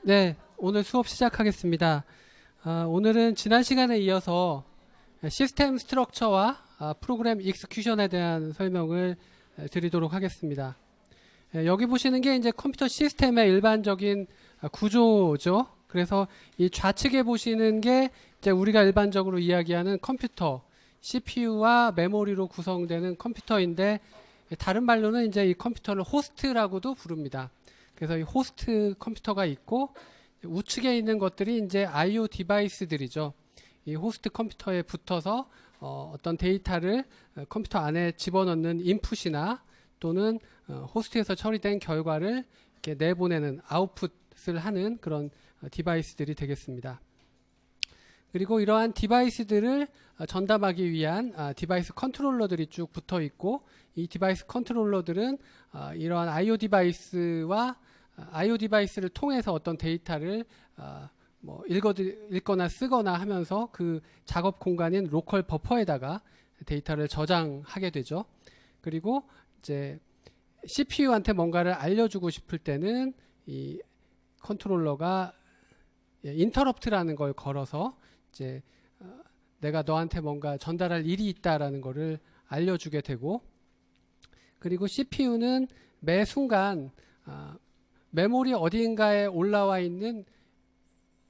네, 오늘 수업 시작하겠습니다. 오늘은 지난 시간에 이어서 시스템 스트럭처와 프로그램 익스큐션에 대한 설명을 드리도록 하겠습니다. 여기 보시는 게 이제 컴퓨터 시스템의 일반적인 구조죠. 그래서 이 좌측에 보시는 게 이제 우리가 일반적으로 이야기하는 컴퓨터, CPU와 메모리로 구성되는 컴퓨터인데, 다른 말로는 이제 이 컴퓨터를 호스트라고도 부릅니다. 그래서 이 호스트 컴퓨터가 있고, 우측에 있는 것들이 이제 I/O 디바이스들이죠. 이 호스트 컴퓨터에 붙어서 어떤 데이터를 컴퓨터 안에 집어넣는 인풋이나 또는 호스트에서 처리된 결과를 이렇게 내보내는 아웃풋을 하는 그런 디바이스들이 되겠습니다. 그리고 이러한 디바이스들을 전담하기 위한 디바이스 컨트롤러들이 쭉 붙어 있고, 이 디바이스 컨트롤러들은 이러한 I/O 디바이스와 I/O 디바이스를 통해서 어떤 데이터를 뭐 읽거나 쓰거나 하면서 그 작업 공간인 로컬 버퍼에다가 데이터를 저장하게 되죠. 그리고 이제 CPU한테 뭔가를 알려주고 싶을 때는 이 컨트롤러가 인터럽트라는 걸 걸어서 이제 내가 너한테 뭔가 전달할 일이 있다라는 거를 알려주게 되고, 그리고 CPU는 매 순간 메모리 어딘가에 올라와 있는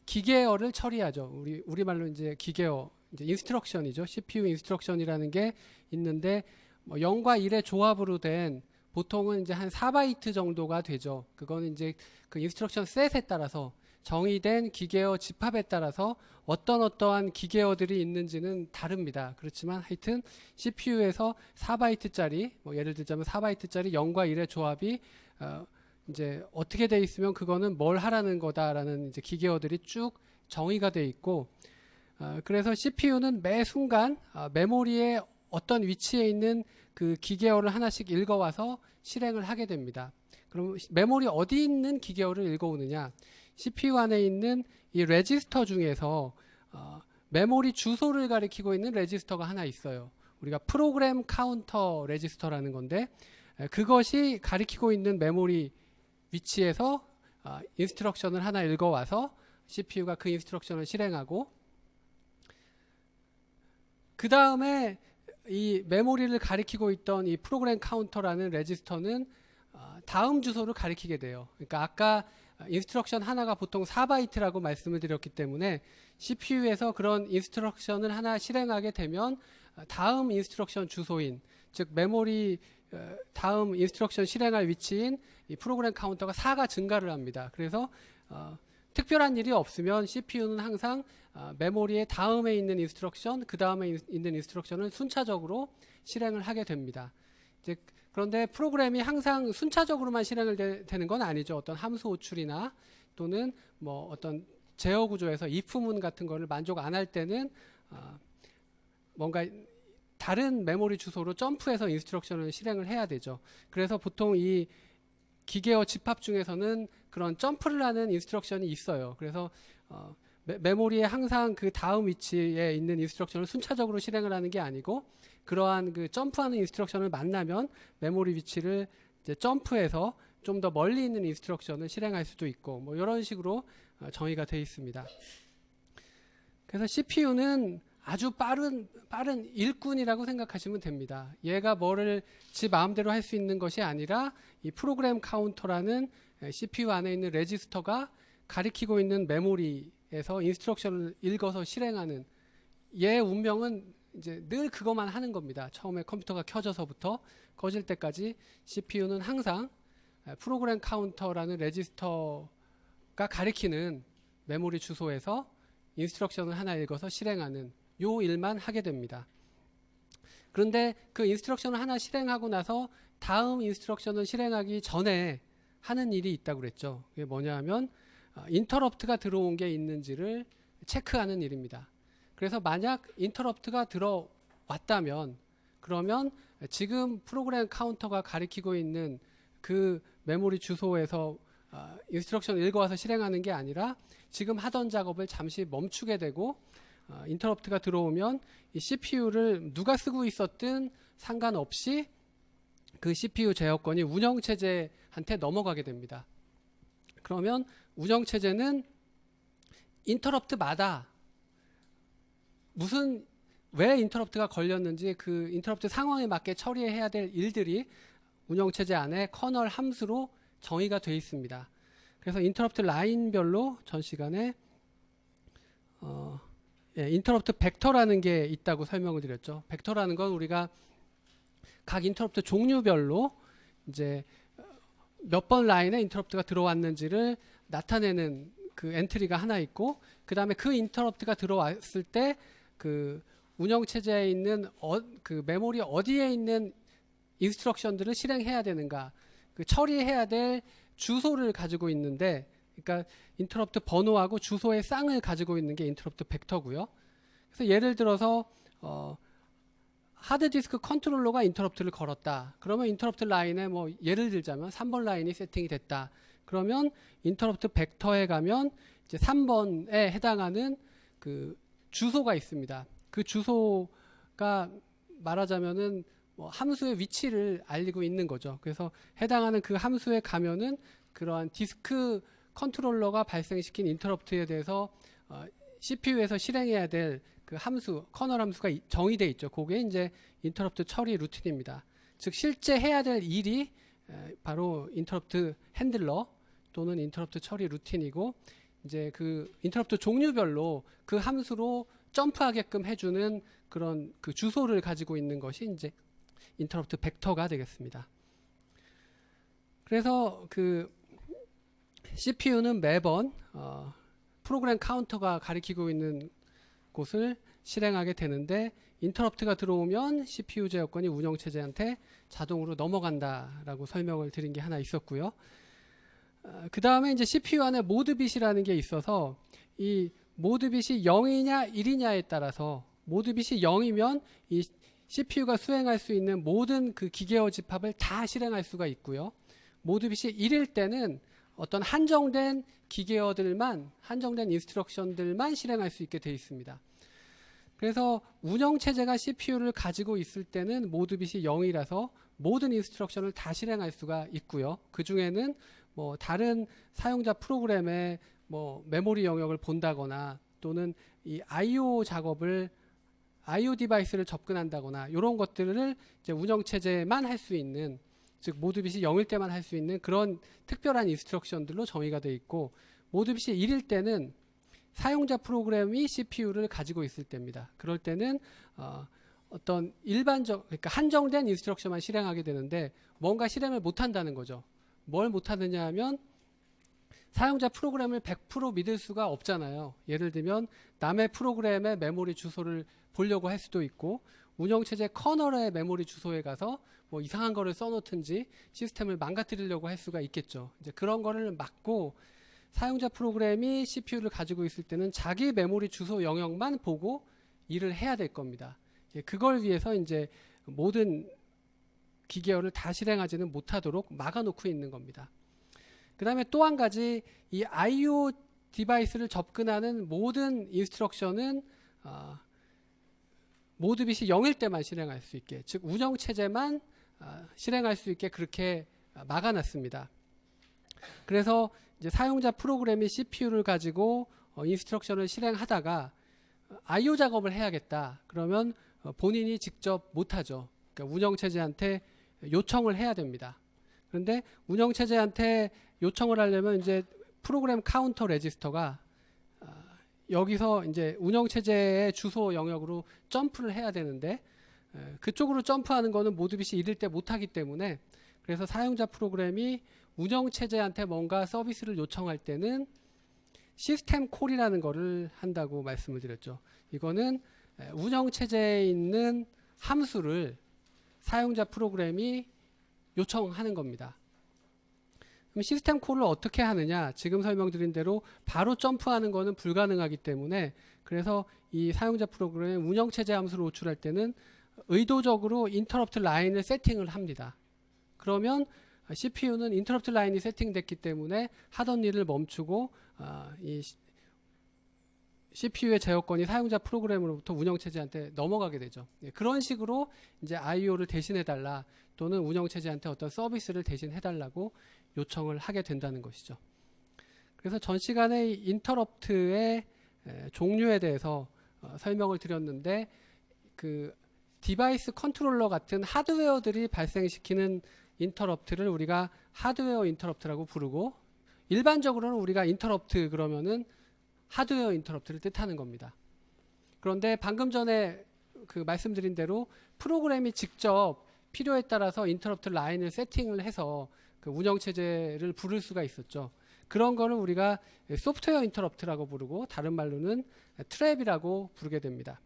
기계어를 처리하죠. 우리말로 이제 기계어, 이제 인스트럭션이죠. CPU 인스트럭션이라는 게 있는데, 뭐 0과 1의 조합으로 된, 보통은 이제 한 4바이트 정도가 되죠. 그거는 이제 그 인스트럭션 셋에 따라서 정의된 기계어 집합에 따라서 어떠한 기계어들이 있는지는 다릅니다. 그렇지만 하여튼 CPU에서 4바이트짜리, 뭐 예를 들자면 4바이트짜리 0과 1의 조합이 이제 어떻게 돼 있으면 그거는 뭘 하라는 거다라는 이제 기계어들이 쭉 정의가 돼 있고, 그래서 CPU는 매 순간 메모리에 어떤 위치에 있는 그 기계어를 하나씩 읽어와서 실행을 하게 됩니다. 그럼 메모리 어디 있는 기계어를 읽어오느냐? CPU 안에 있는 이 레지스터 중에서 메모리 주소를 가리키고 있는 레지스터가 하나 있어요. 우리가 프로그램 카운터 레지스터라는 건데, 그것이 가리키고 있는 메모리 위치에서 인스트럭션을 하나 읽어와서 CPU가 그 인스트럭션을 실행하고, 그 다음에 이 메모리를 가리키고 있던 이 프로그램 카운터라는 레지스터는 다음 주소를 가리키게 돼요. 그러니까 아까 인스트럭션 하나가 보통 4바이트라고 말씀을 드렸기 때문에 CPU에서 그런 인스트럭션을 하나 실행하게 되면 다음 인스트럭션 주소인, 즉 메모리 다음 인스트럭션 실행할 위치인 이 프로그램 카운터가 4가 증가를 합니다. 그래서 특별한 일이 없으면 CPU는 항상 메모리의 다음에 있는 인스트럭션, 그 다음에 있는 인스트럭션을 순차적으로 실행을 하게 됩니다. 이제 그런데 프로그램이 항상 순차적으로만 실행을 되는 건 아니죠. 어떤 함수 호출이나 또는 뭐 어떤 제어 구조에서 if문 같은 거를 만족 안 할 때는 뭔가 다른 메모리 주소로 점프해서 인스트럭션을 실행을 해야 되죠. 그래서 보통 이 기계어 집합 중에서는 그런 점프를 하는 인스트럭션이 있어요. 그래서 메모리에 항상 그 다음 위치에 있는 인스트럭션을 순차적으로 실행을 하는 게 아니고, 그러한 그 점프하는 인스트럭션을 만나면 메모리 위치를 이제 점프해서 좀 더 멀리 있는 인스트럭션을 실행할 수도 있고, 뭐 이런 식으로 정의가 되어 있습니다. 그래서 CPU는 아주 빠른 일꾼이라고 생각하시면 됩니다. 얘가 뭐를 지 마음대로 할 수 있는 것이 아니라 이 프로그램 카운터라는 CPU 안에 있는 레지스터가 가리키고 있는 메모리에서 인스트럭션을 읽어서 실행하는, 얘 운명은 이제 늘 그것만 하는 겁니다. 처음에 컴퓨터가 켜져서부터 꺼질 때까지 CPU는 항상 프로그램 카운터라는 레지스터가 가리키는 메모리 주소에서 인스트럭션을 하나 읽어서 실행하는 요 일만 하게 됩니다. 그런데 그 인스트럭션을 하나 실행하고 나서 다음 인스트럭션을 실행하기 전에 하는 일이 있다고 그랬죠. 그게 뭐냐 하면 인터럽트가 들어온 게 있는지를 체크하는 일입니다. 그래서 만약 인터럽트가 들어왔다면, 그러면 지금 프로그램 카운터가 가리키고 있는 그 메모리 주소에서 인스트럭션을 읽어와서 실행하는 게 아니라 지금 하던 작업을 잠시 멈추게 되고, 인터럽트가 들어오면 이 CPU를 누가 쓰고 있었든 상관없이 그 CPU 제어권이 운영체제한테 넘어가게 됩니다. 그러면 운영체제는 인터럽트마다 왜 인터럽트가 걸렸는지 그 인터럽트 상황에 맞게 처리해야 될 일들이 운영체제 안에 커널 함수로 정의가 되어 있습니다. 그래서 인터럽트 라인별로 전 시간에 인터럽트 벡터라는 게 있다고 설명을 드렸죠. 벡터라는 건 우리가 각 인터럽트 종류별로 이제 몇 번 라인에 인터럽트가 들어왔는지를 나타내는 그 엔트리가 하나 있고, 그 다음에 그 인터럽트가 들어왔을 때 그 운영체제에 있는 그 메모리 어디에 있는 인스트럭션들을 실행해야 되는가, 그 처리해야 될 주소를 가지고 있는데, 그러니까 인터럽트 번호하고 주소의 쌍을 가지고 있는 게 인터럽트 벡터고요. 그래서 예를 들어서 하드디스크 컨트롤러가 인터럽트를 걸었다. 그러면 인터럽트 라인에 뭐 예를 들자면 3번 라인이 세팅이 됐다. 그러면 인터럽트 벡터에 가면 이제 3번에 해당하는 그 주소가 있습니다. 그 주소가 말하자면은 뭐 함수의 위치를 알리고 있는 거죠. 그래서 해당하는 그 함수에 가면은 그러한 디스크 컨트롤러가 발생시킨 인터럽트에 대해서 CPU에서 실행해야 될 그 함수, 커널 함수가 정의되어 있죠. 그게 이제 인터럽트 처리 루틴입니다. 즉 실제 해야 될 일이 바로 인터럽트 핸들러 또는 인터럽트 처리 루틴이고, 이제 그 인터럽트 종류별로 그 함수로 점프하게끔 해주는 그런 그 주소를 가지고 있는 것이 이제 인터럽트 벡터가 되겠습니다. 그래서 그 CPU는 매번 프로그램 카운터가 가리키고 있는 곳을 실행하게 되는데, 인터럽트가 들어오면 CPU 제어권이 운영체제한테 자동으로 넘어간다라고 설명을 드린 게 하나 있었고요. 그 다음에 이제 CPU 안에 모드 bit이라는 게 있어서 이 모드 bit이 0이냐 1이냐에 따라서, 모드 bit이 0이면 이 CPU가 수행할 수 있는 모든 그 기계어 집합을 다 실행할 수가 있고요. 모드 bit이 1일 때는 어떤 한정된 기계어들만, 한정된 인스트럭션들만 실행할 수 있게 되어 있습니다. 그래서 운영체제가 CPU를 가지고 있을 때는 모드 bit이 0이라서 모든 인스트럭션을 다 실행할 수가 있고요. 그 중에는 뭐 다른 사용자 프로그램의 뭐 메모리 영역을 본다거나 또는 이 I/O 작업을, I/O 디바이스를 접근한다거나 이런 것들을 이제 운영체제만 할 수 있는, 즉 모드 bit이 0일 때만 할 수 있는 그런 특별한 인스트럭션들로 정의가 되어 있고, 모드 bit이 1일 때는 사용자 프로그램이 CPU를 가지고 있을 때입니다. 그럴 때는 어떤 그러니까 한정된 인스트럭션만 실행하게 되는데 뭔가 실행을 못한다는 거죠. 뭘 못하느냐 하면 사용자 프로그램을 100% 믿을 수가 없잖아요. 예를 들면 남의 프로그램의 메모리 주소를 보려고 할 수도 있고, 운영체제 커널의 메모리 주소에 가서 뭐 이상한 거를 써놓든지 시스템을 망가뜨리려고 할 수가 있겠죠. 이제 그런 거를 막고 사용자 프로그램이 CPU를 가지고 있을 때는 자기 메모리 주소 영역만 보고 일을 해야 될 겁니다. 그걸 위해서 이제 모든 기계어를 다 실행하지는 못하도록 막아놓고 있는 겁니다. 그 다음에 또 한 가지, 이 I/O 디바이스를 접근하는 모든 인스트럭션은 모드 bit이 0일 때만 실행할 수 있게, 즉 운영체제만 실행할 수 있게 그렇게 막아놨습니다. 그래서 이제 사용자 프로그램이 CPU를 가지고 인스트럭션을 실행하다가 I/O 작업을 해야겠다. 그러면 본인이 직접 못하죠. 그러니까 운영체제한테 요청을 해야 됩니다. 그런데 운영체제한테 요청을 하려면 이제 프로그램 카운터 레지스터가 여기서 이제 운영체제의 주소 영역으로 점프를 해야 되는데, 그쪽으로 점프하는 거는 모드 bit이 1일 때 못하기 때문에, 그래서 사용자 프로그램이 운영체제한테 뭔가 서비스를 요청할 때는 시스템 콜이라는 거를 한다고 말씀을 드렸죠. 이거는 운영체제에 있는 함수를 사용자 프로그램이 요청하는 겁니다. 그럼 시스템 콜을 어떻게 하느냐? 지금 설명드린 대로 바로 점프하는 거는 불가능하기 때문에, 그래서 이 사용자 프로그램 운영체제 함수를 호출할 때는 의도적으로 인터럽트 라인을 세팅을 합니다. 그러면 CPU는 인터럽트 라인이 세팅됐기 때문에 하던 일을 멈추고 이 CPU의 제어권이 사용자 프로그램으로부터 운영체제한테 넘어가게 되죠. 그런 식으로 이제 I/O를 대신해달라, 또는 운영체제한테 어떤 서비스를 대신해달라고 요청을 하게 된다는 것이죠. 그래서 전 시간에 인터럽트의 종류에 대해서 설명을 드렸는데, 그 디바이스 컨트롤러 같은 하드웨어들이 발생시키는 인터럽트를 우리가 하드웨어 인터럽트라고 부르고, 일반적으로는 우리가 인터럽트 그러면은 하드웨어 인터럽트를 뜻하는 겁니다. 그런데 방금 전에 그 말씀드린 대로 프로그램이 직접 필요에 따라서 인터럽트 라인을 세팅을 해서 그 운영체제를 부를 수가 있었죠. 그런 거를 우리가 소프트웨어 인터럽트라고 부르고, 다른 말로는 트랩이라고 부르게 됩니다.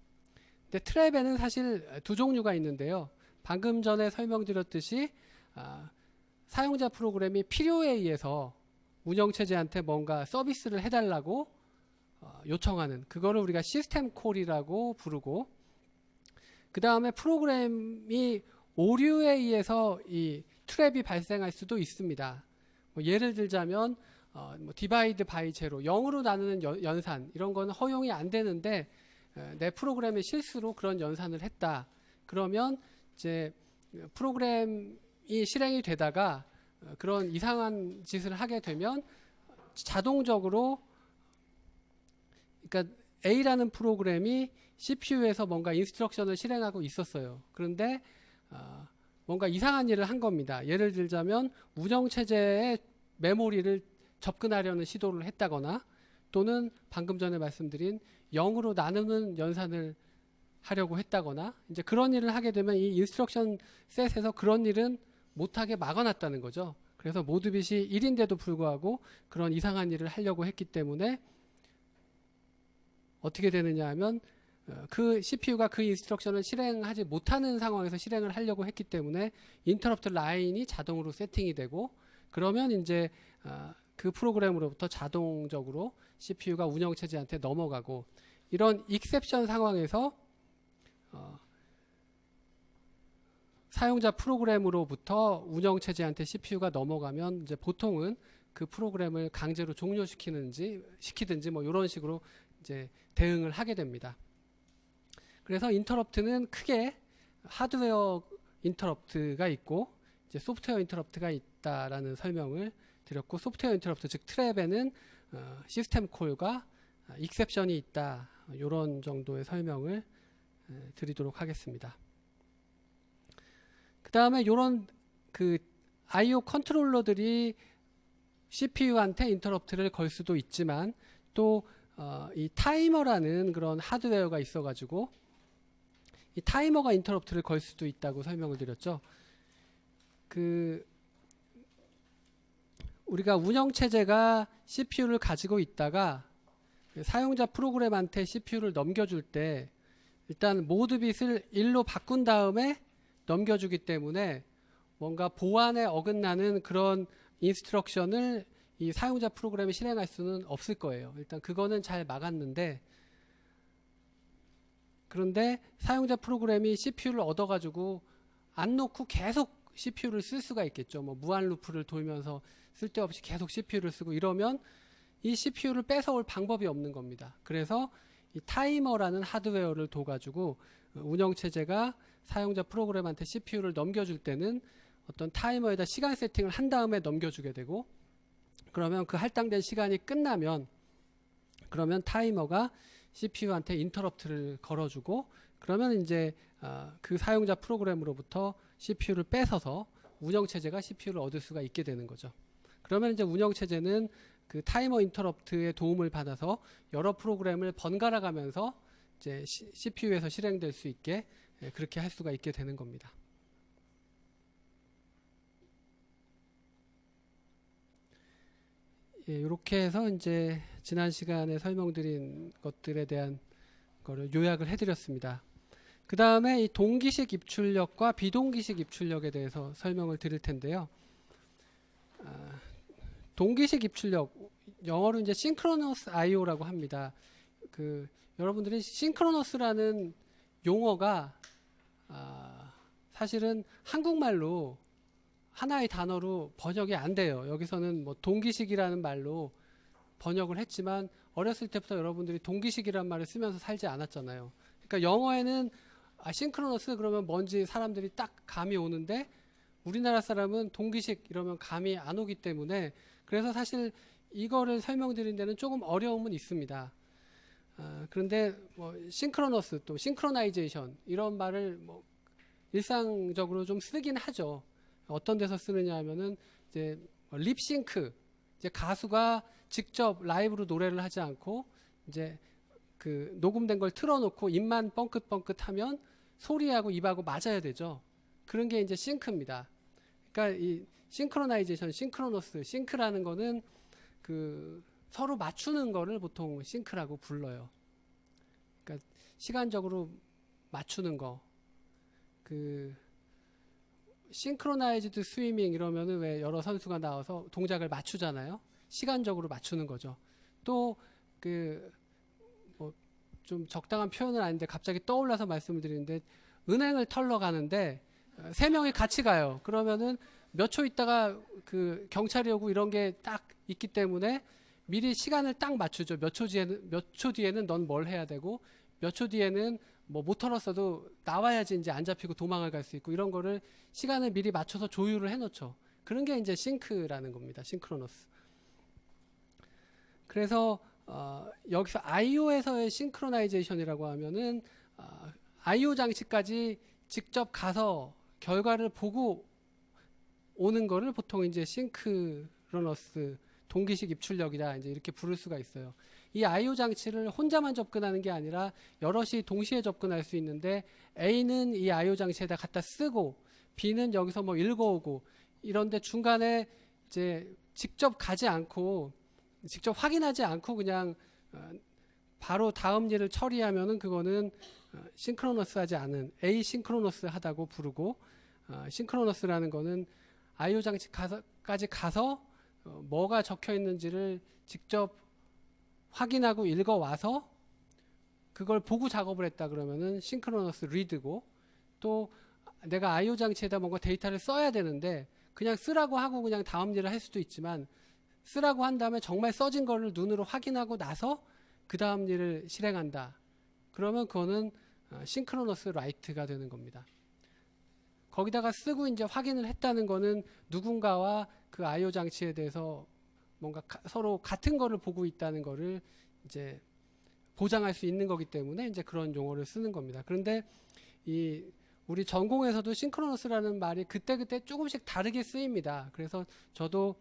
근데 트랩에는 사실 두 종류가 있는데요. 방금 전에 설명드렸듯이 사용자 프로그램이 필요에 의해서 운영체제한테 뭔가 서비스를 해달라고 요청하는, 그거를 우리가 시스템 콜이라고 부르고, 그 다음에 프로그램이 오류에 의해서 이 트랩이 발생할 수도 있습니다. 뭐 예를 들자면 뭐 디바이드 바이 제로, 0으로 나누는 연산, 이런 건 허용이 안 되는데 내 프로그램의 실수로 그런 연산을 했다. 그러면 이제 프로그램이 실행이 되다가 그런 이상한 짓을 하게 되면 자동적으로, 그러니까 A라는 프로그램이 CPU에서 뭔가 인스트럭션을 실행하고 있었어요. 그런데 뭔가 이상한 일을 한 겁니다. 예를 들자면 운영체제의 메모리를 접근하려는 시도를 했다거나, 또는 방금 전에 말씀드린 0으로 나누는 연산을 하려고 했다거나, 이제 그런 일을 하게 되면 이 인스트럭션 셋에서 그런 일은 못하게 막아놨다는 거죠. 그래서 모드 bit이 1인데도 불구하고 그런 이상한 일을 하려고 했기 때문에 어떻게 되느냐 하면 그 CPU가 그 인스트럭션을 실행하지 못하는 상황에서 실행을 하려고 했기 때문에 인터럽트 라인이 자동으로 세팅이 되고, 그러면 이제 그 프로그램으로부터 자동적으로 CPU가 운영체제한테 넘어가고, 이런 익셉션 상황에서 사용자 프로그램으로부터 운영체제한테 CPU가 넘어가면 이제 보통은 그 프로그램을 강제로 시키든지 뭐 이런 식으로 이제 대응을 하게 됩니다. 그래서 인터럽트는 크게 하드웨어 인터럽트가 있고 이제 소프트웨어 인터럽트가 있다라는 설명을 드렸고, 소프트웨어 인터럽트 즉 트랩에는 시스템 콜과 익셉션이 있다, 이런 정도의 설명을 드리도록 하겠습니다. 그 다음에 이런 그 I/O 컨트롤러들이 CPU한테 인터럽트를 걸 수도 있지만, 또 이 타이머라는 그런 하드웨어가 있어가지고 이 타이머가 인터럽트를 걸 수도 있다고 설명을 드렸죠. 그 우리가 운영체제가 CPU를 가지고 있다가 사용자 프로그램한테 CPU를 넘겨줄 때 일단 모드 bit을 1로 바꾼 다음에 넘겨주기 때문에 뭔가 보안에 어긋나는 그런 인스트럭션을 이 사용자 프로그램이 실행할 수는 없을 거예요. 일단 그거는 잘 막았는데, 그런데 사용자 프로그램이 CPU를 얻어가지고 안 놓고 계속 CPU를 쓸 수가 있겠죠. 뭐 무한 루프를 돌면서 쓸데없이 계속 CPU를 쓰고 이러면 이 CPU를 뺏어올 방법이 없는 겁니다. 그래서 이 타이머라는 하드웨어를 둬가지고 운영체제가 사용자 프로그램한테 CPU를 넘겨줄 때는 어떤 타이머에다 시간 세팅을 한 다음에 넘겨주게 되고, 그러면 그 할당된 시간이 끝나면 그러면 타이머가 CPU한테 인터럽트를 걸어주고, 그러면 이제 그 사용자 프로그램으로부터 CPU를 뺏어서 운영체제가 CPU를 얻을 수가 있게 되는 거죠. 그러면 이제 운영체제는 그 타이머 인터럽트의 도움을 받아서 여러 프로그램을 번갈아 가면서 이제 CPU에서 실행될 수 있게 그렇게 할 수가 있게 되는 겁니다. 예, 이렇게 해서 이제 지난 시간에 설명드린 것들에 대한 거를 요약을 해드렸습니다. 그 다음에 이 동기식 입출력과 비동기식 입출력에 대해서 설명을 드릴 텐데요. 동기식 입출력, 영어로 이제 synchronous I/O라고 합니다. 그 여러분들이 synchronous라는 용어가 사실은 한국말로 하나의 단어로 번역이 안 돼요. 여기서는 뭐 동기식이라는 말로 번역을 했지만 어렸을 때부터 여러분들이 동기식이라는 말을 쓰면서 살지 않았잖아요. 그러니까 영어에는 싱크로너스 그러면 뭔지 사람들이 딱 감이 오는데, 우리나라 사람은 동기식 이러면 감이 안 오기 때문에, 그래서 사실 이거를 설명드리는 데는 조금 어려움은 있습니다. 그런데 뭐 싱크로너스 또 싱크로나이제이션 이런 말을 뭐 일상적으로 좀 쓰긴 하죠. 어떤 데서 쓰느냐 하면은 이제 립싱크, 이제 가수가 직접 라이브로 노래를 하지 않고 이제 그 녹음된 걸 틀어놓고 입만 뻥긋뻥긋하면 소리하고 입하고 맞아야 되죠. 그런 게 이제 싱크입니다. 그러니까 이 싱크로나이제이션, 싱크로너스, 싱크라는 거는 그 서로 맞추는 거를 보통 싱크라고 불러요. 그러니까 시간적으로 맞추는 거. 그 싱크로나이즈드 스위밍 이러면은 왜 여러 선수가 나와서 동작을 맞추잖아요. 시간적으로 맞추는 거죠. 또 그 뭐 좀 적당한 표현은 아닌데 갑자기 떠올라서 말씀을 드리는데 은행을 털러 가는데 세 명이 같이 가요. 그러면은 몇 초 있다가 그 경찰이 오고 이런 게 딱 있기 때문에 미리 시간을 딱 맞추죠. 몇 초 뒤에는 넌 뭘 해야 되고 몇 초 뒤에는 뭐 못 털었어도 나와야지 이제 안 잡히고 도망을 갈 수 있고 이런 거를 시간을 미리 맞춰서 조율을 해놓죠. 그런 게 이제 싱크라는 겁니다. 싱크로너스. 그래서 여기서 IO에서의 싱크로나이제이션이라고 하면은 IO 장치까지 직접 가서 결과를 보고 오는 거를 보통 이제 싱크로너스 동기식 입출력이다 이제 이렇게 부를 수가 있어요. 이 IO 장치를 혼자만 접근하는 게 아니라 여럿이 동시에 접근할 수 있는데 A는 이 IO 장치에다 갖다 쓰고 B는 여기서 뭐 읽어오고 이런데 중간에 이제 직접 가지 않고 직접 확인하지 않고 그냥 바로 다음 일을 처리하면은 그거는 싱크로너스하지 않은 에이싱크로너스 하다고 부르고 싱크로너스라는 거는 IO 장치까지 가서 뭐가 적혀 있는지를 직접 확인하고 읽어와서 그걸 보고 작업을 했다 그러면은 싱크로너스 리드고 또 내가 IO 장치에다 뭔가 데이터를 써야 되는데 그냥 쓰라고 하고 그냥 다음 일을 할 수도 있지만 쓰라고 한 다음에 정말 써진 거를 눈으로 확인하고 나서 그 다음 일을 실행한다. 그러면 그거는 싱크로너스 라이트가 되는 겁니다. 거기다가 쓰고 이제 확인을 했다는 거는 누군가와 그 IO 장치에 대해서 뭔가 서로 같은 거를 보고 있다는 거를 이제 보장할 수 있는 거기 때문에 이제 그런 용어를 쓰는 겁니다. 그런데 이 우리 전공에서도 싱크로너스라는 말이 그때그때 조금씩 다르게 쓰입니다. 그래서 저도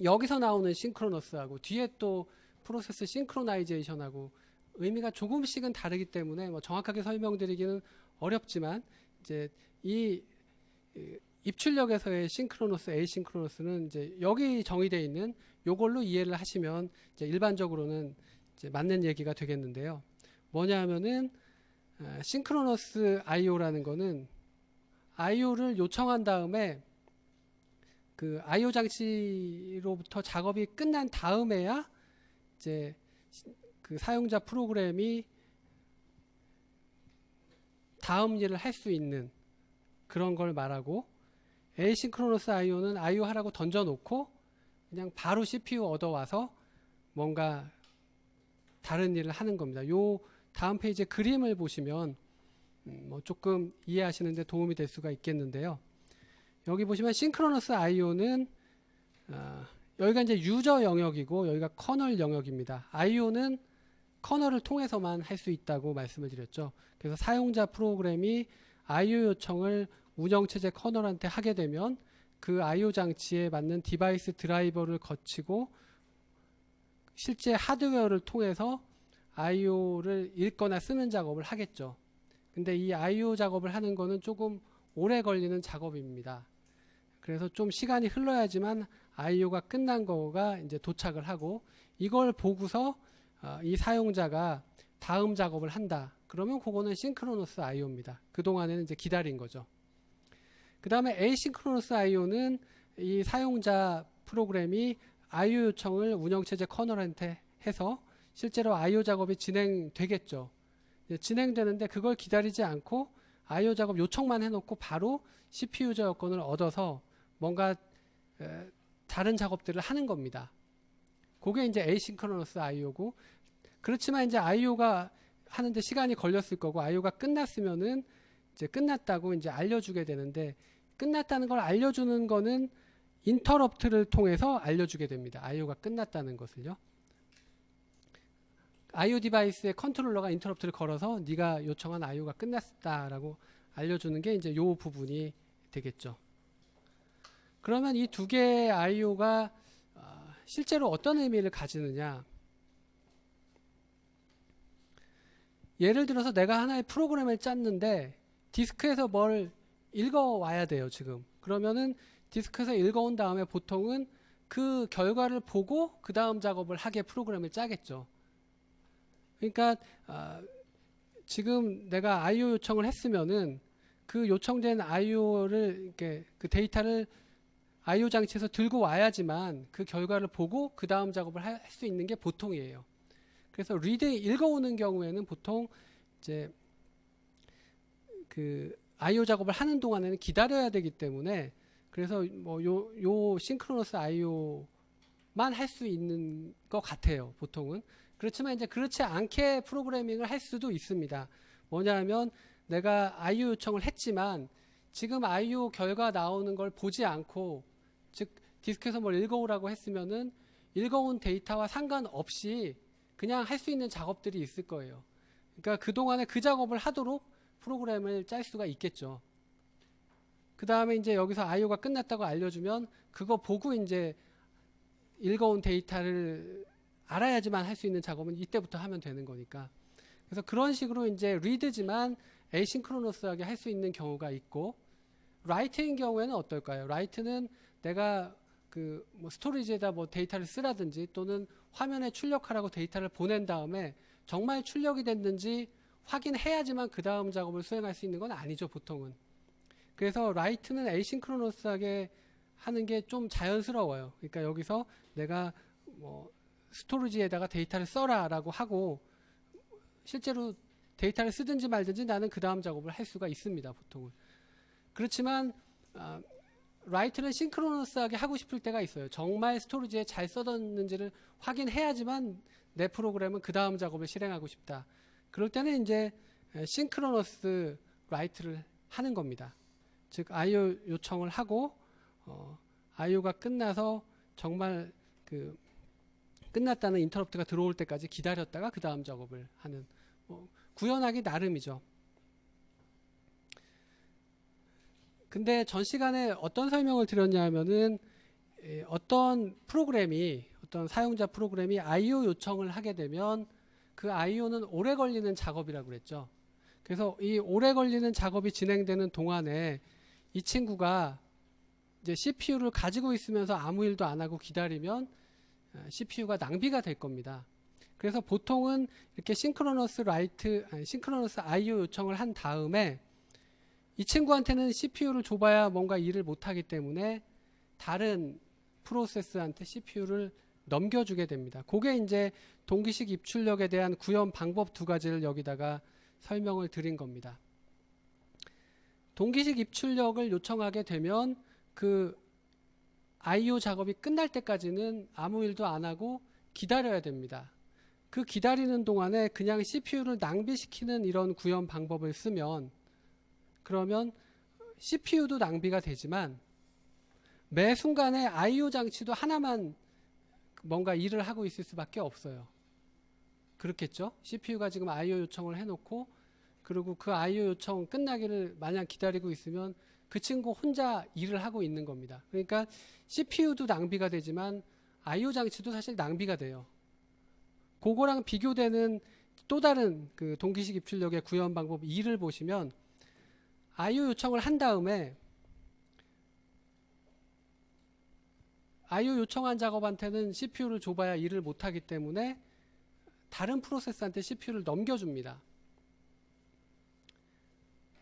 여기서 나오는 싱크로너스하고 뒤에 또 프로세스 싱크로나이제이션하고 의미가 조금씩은 다르기 때문에 뭐 정확하게 설명드리기는 어렵지만 이제 이 입출력에서의 싱크로너스, 에이싱크로너스는 이제 여기 정의되어 있는 요걸로 이해를 하시면 이제 일반적으로는 이제 맞는 얘기가 되겠는데요. 뭐냐 하면은 싱크로너스 IO라는 거는 IO를 요청한 다음에 그 IO 장치로부터 작업이 끝난 다음에야 이제 그 사용자 프로그램이 다음 일을 할 수 있는 그런 걸 말하고 에이싱크로너스 IO는 IO 하라고 던져놓고 그냥 바로 CPU 얻어와서 뭔가 다른 일을 하는 겁니다. 요 다음 페이지에 그림을 보시면 뭐 조금 이해하시는데 도움이 될 수가 있겠는데요. 여기 보시면 싱크로너스 IO는 여기가 이제 유저 영역이고 여기가 커널 영역입니다. IO는 커널을 통해서만 할 수 있다고 말씀을 드렸죠. 그래서 사용자 프로그램이 IO 요청을 운영체제 커널한테 하게 되면 그 IO 장치에 맞는 디바이스 드라이버를 거치고 실제 하드웨어를 통해서 IO를 읽거나 쓰는 작업을 하겠죠. 근데 이 IO 작업을 하는 거는 조금 오래 걸리는 작업입니다. 그래서 좀 시간이 흘러야지만 IO가 끝난 거가 이제 도착을 하고 이걸 보고서 이 사용자가 다음 작업을 한다. 그러면 그거는 싱크로너스 IO입니다. 그동안에는 이제 기다린 거죠. 그 다음에 에이싱크로너스 IO는 이 사용자 프로그램이 IO 요청을 운영체제 커널한테 해서 실제로 IO 작업이 진행되겠죠. 진행되는데 그걸 기다리지 않고 IO 작업 요청만 해놓고 바로 CPU 유저 여건을 얻어서 뭔가 다른 작업들을 하는 겁니다. 그게 이제 에이싱크로너스 IO고 그렇지만 이제 IO가 하는데 시간이 걸렸을 거고 IO가 끝났으면은 이제 끝났다고 이제 알려주게 되는데 끝났다는 걸 알려주는 거는 인터럽트를 통해서 알려주게 됩니다. IO가 끝났다는 것을요. IO 디바이스의 컨트롤러가 인터럽트를 걸어서 네가 요청한 IO가 끝났다라고 알려주는 게 이제 요 부분이 되겠죠. 그러면 이 두 개의 IO가 실제로 어떤 의미를 가지느냐? 예를 들어서 내가 하나의 프로그램을 짰는데 디스크에서 뭘 읽어와야 돼요, 지금. 그러면은 디스크에서 읽어온 다음에 보통은 그 결과를 보고 그 다음 작업을 하게 프로그램을 짜겠죠. 그러니까 지금 내가 IO 요청을 했으면은 그 요청된 IO를 이렇게 그 데이터를 IO 장치에서 들고 와야지만 그 결과를 보고 그 다음 작업을 할 수 있는 게 보통이에요. 그래서 리드 읽어오는 경우에는 보통 이제 그 IO 작업을 하는 동안에는 기다려야 되기 때문에 그래서 뭐 요 싱크로너스 IO만 할 수 있는 것 같아요, 보통은. 그렇지만 이제 그렇지 않게 프로그래밍을 할 수도 있습니다. 뭐냐면 내가 IO 요청을 했지만 지금 IO 결과 나오는 걸 보지 않고, 즉 디스크에서 뭘 읽어오라고 했으면은 읽어온 데이터와 상관없이 그냥 할 수 있는 작업들이 있을 거예요. 그러니까 그동안에 그 작업을 하도록 프로그램을 짤 수가 있겠죠. 그 다음에 이제 여기서 IO가 끝났다고 알려주면 그거 보고 이제 읽어온 데이터를 알아야지만 할 수 있는 작업은 이때부터 하면 되는 거니까. 그래서 그런 식으로 이제 리드지만 에이싱크로너스하게 할 수 있는 경우가 있고, 라이트인 경우에는 어떨까요? 라이트는 내가 그 뭐 스토리지에다 뭐 데이터를 쓰라든지 또는 화면에 출력하라고 데이터를 보낸 다음에 정말 출력이 됐는지 확인해야지만 그 다음 작업을 수행할 수 있는 건 아니죠, 보통은. 그래서 라이트는 에이싱크로너스하게 하는 게 좀 자연스러워요. 그러니까 여기서 내가 뭐 스토리지에다가 데이터를 써라라고 하고 실제로 데이터를 쓰든지 말든지 나는 그 다음 작업을 할 수가 있습니다, 보통은. 그렇지만 라이트는 싱크로너스하게 하고 싶을 때가 있어요. 정말 스토리지에 잘 써뒀는지를 확인해야지만 내 프로그램은 그 다음 작업을 실행하고 싶다. 그럴 때는 이제 싱크로너스 라이트를 하는 겁니다. 즉 IO 요청을 하고 IO가 끝나서 정말 그 끝났다는 인터럽트가 들어올 때까지 기다렸다가 그 다음 작업을 하는, 구현하기 나름이죠. 근데 전 시간에 어떤 설명을 드렸냐면은 어떤 사용자 프로그램이 IO 요청을 하게 되면 그 IO는 오래 걸리는 작업이라고 그랬죠. 그래서 이 오래 걸리는 작업이 진행되는 동안에 이 친구가 이제 CPU를 가지고 있으면서 아무 일도 안 하고 기다리면 CPU가 낭비가 될 겁니다. 그래서 보통은 이렇게 싱크로너스 IO 요청을 한 다음에 이 친구한테는 CPU를 줘봐야 뭔가 일을 못하기 때문에 다른 프로세스한테 CPU를 넘겨주게 됩니다. 그게 이제 동기식 입출력에 대한 구현 방법 두 가지를 여기다가 설명을 드린 겁니다. 동기식 입출력을 요청하게 되면 그 IO 작업이 끝날 때까지는 아무 일도 안 하고 기다려야 됩니다. 그 기다리는 동안에 그냥 CPU를 낭비시키는 이런 구현 방법을 쓰면 그러면 CPU도 낭비가 되지만 매 순간에 IO 장치도 하나만 뭔가 일을 하고 있을 수밖에 없어요. 그렇겠죠? CPU가 지금 IO 요청을 해놓고 그리고 그 IO 요청 끝나기를 마냥 기다리고 있으면 그 친구 혼자 일을 하고 있는 겁니다. 그러니까 CPU도 낭비가 되지만 IO 장치도 사실 낭비가 돼요. 그거랑 비교되는 또 다른 그 동기식 입출력의 구현 방법 2를 보시면 IO 요청을 한 다음에 IO 요청한 작업한테는 CPU를 줘봐야 일을 못하기 때문에 다른 프로세스한테 CPU를 넘겨줍니다.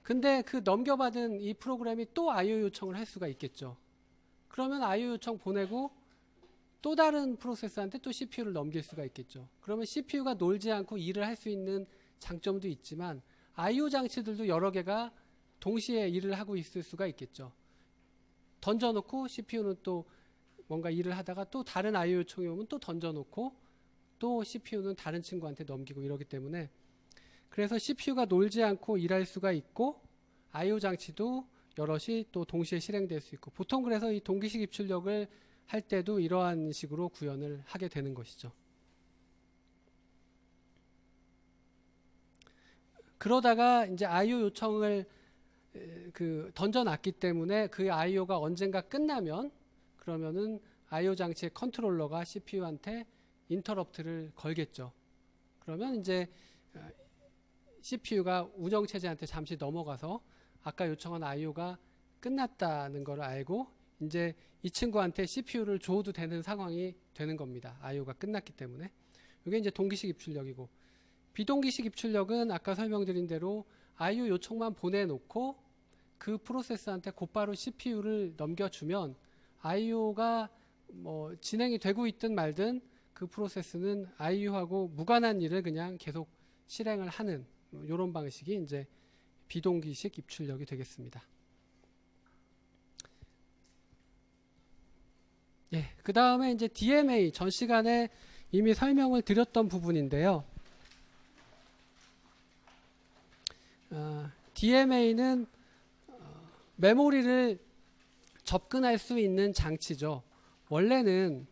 근데 그 넘겨받은 이 프로그램이 또 IO 요청을 할 수가 있겠죠. 그러면 IO 요청 보내고 또 다른 프로세스한테 또 CPU를 넘길 수가 있겠죠. 그러면 CPU가 놀지 않고 일을 할 수 있는 장점도 있지만 IO 장치들도 여러 개가 동시에 일을 하고 있을 수가 있겠죠. 던져놓고 CPU는 또 뭔가 일을 하다가 또 다른 IO 요청이 오면 또 던져놓고 또 CPU는 다른 친구한테 넘기고 이러기 때문에 그래서 CPU가 놀지 않고 일할 수가 있고 IO 장치도 여럿이 또 동시에 실행될 수 있고, 보통 그래서 이 동기식 입출력을 할 때도 이러한 식으로 구현을 하게 되는 것이죠. 그러다가 이제 IO 요청을 던져놨기 때문에 그 IO가 언젠가 끝나면, 그러면은 IO 장치의 컨트롤러가 CPU한테 인터럽트를 걸겠죠. 그러면 이제 CPU가 운영체제한테 잠시 넘어가서 아까 요청한 IO가 끝났다는 걸 알고 이제 이 친구한테 CPU를 줘도 되는 상황이 되는 겁니다. IO가 끝났기 때문에. 이게 이제 동기식 입출력이고, 비동기식 입출력은 아까 설명드린 대로 IO 요청만 보내놓고 그 프로세스한테 곧바로 CPU를 넘겨주면 IO가 뭐 진행이 되고 있든 말든 그 프로세스는 IO하고 무관한 일을 그냥 계속 실행을 하는 이런 방식이 이제 비동기식 입출력이 되겠습니다. 예, 그 다음에 이제 DMA, 전 시간에 이미 설명을 드렸던 부분인데요. DMA는 메모리를 접근할 수 있는 장치죠. 원래는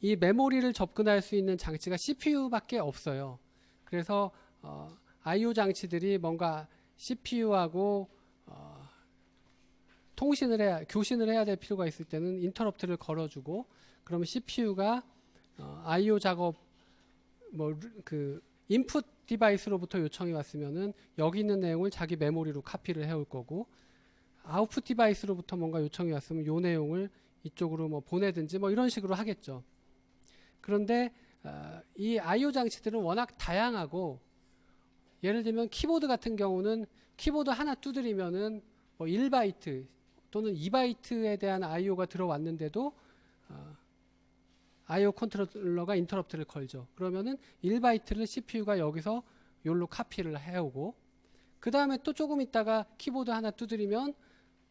이 메모리를 접근할 수 있는 장치가 CPU밖에 없어요. 그래서 IO 장치들이 뭔가 CPU하고 교신을 해야 될 필요가 있을 때는 인터럽트를 걸어주고, 그러면 CPU가 IO 작업 인풋 디바이스로부터 요청이 왔으면은 여기 있는 내용을 자기 메모리로 카피를 해올 거고, 아웃풋 디바이스로부터 뭔가 요청이 왔으면 요 내용을 이쪽으로 뭐 보내든지 뭐 이런 식으로 하겠죠. 그런데 이 IO 장치들은 워낙 다양하고, 예를 들면 키보드 같은 경우는 키보드 하나 두드리면은 뭐 1바이트 또는 2바이트에 대한 IO가 들어왔는데도 IO 컨트롤러가 인터럽트를 걸죠. 그러면은 1바이트를 CPU가 여기서 요로 카피를 해오고, 그 다음에 또 조금 있다가 키보드 하나 두드리면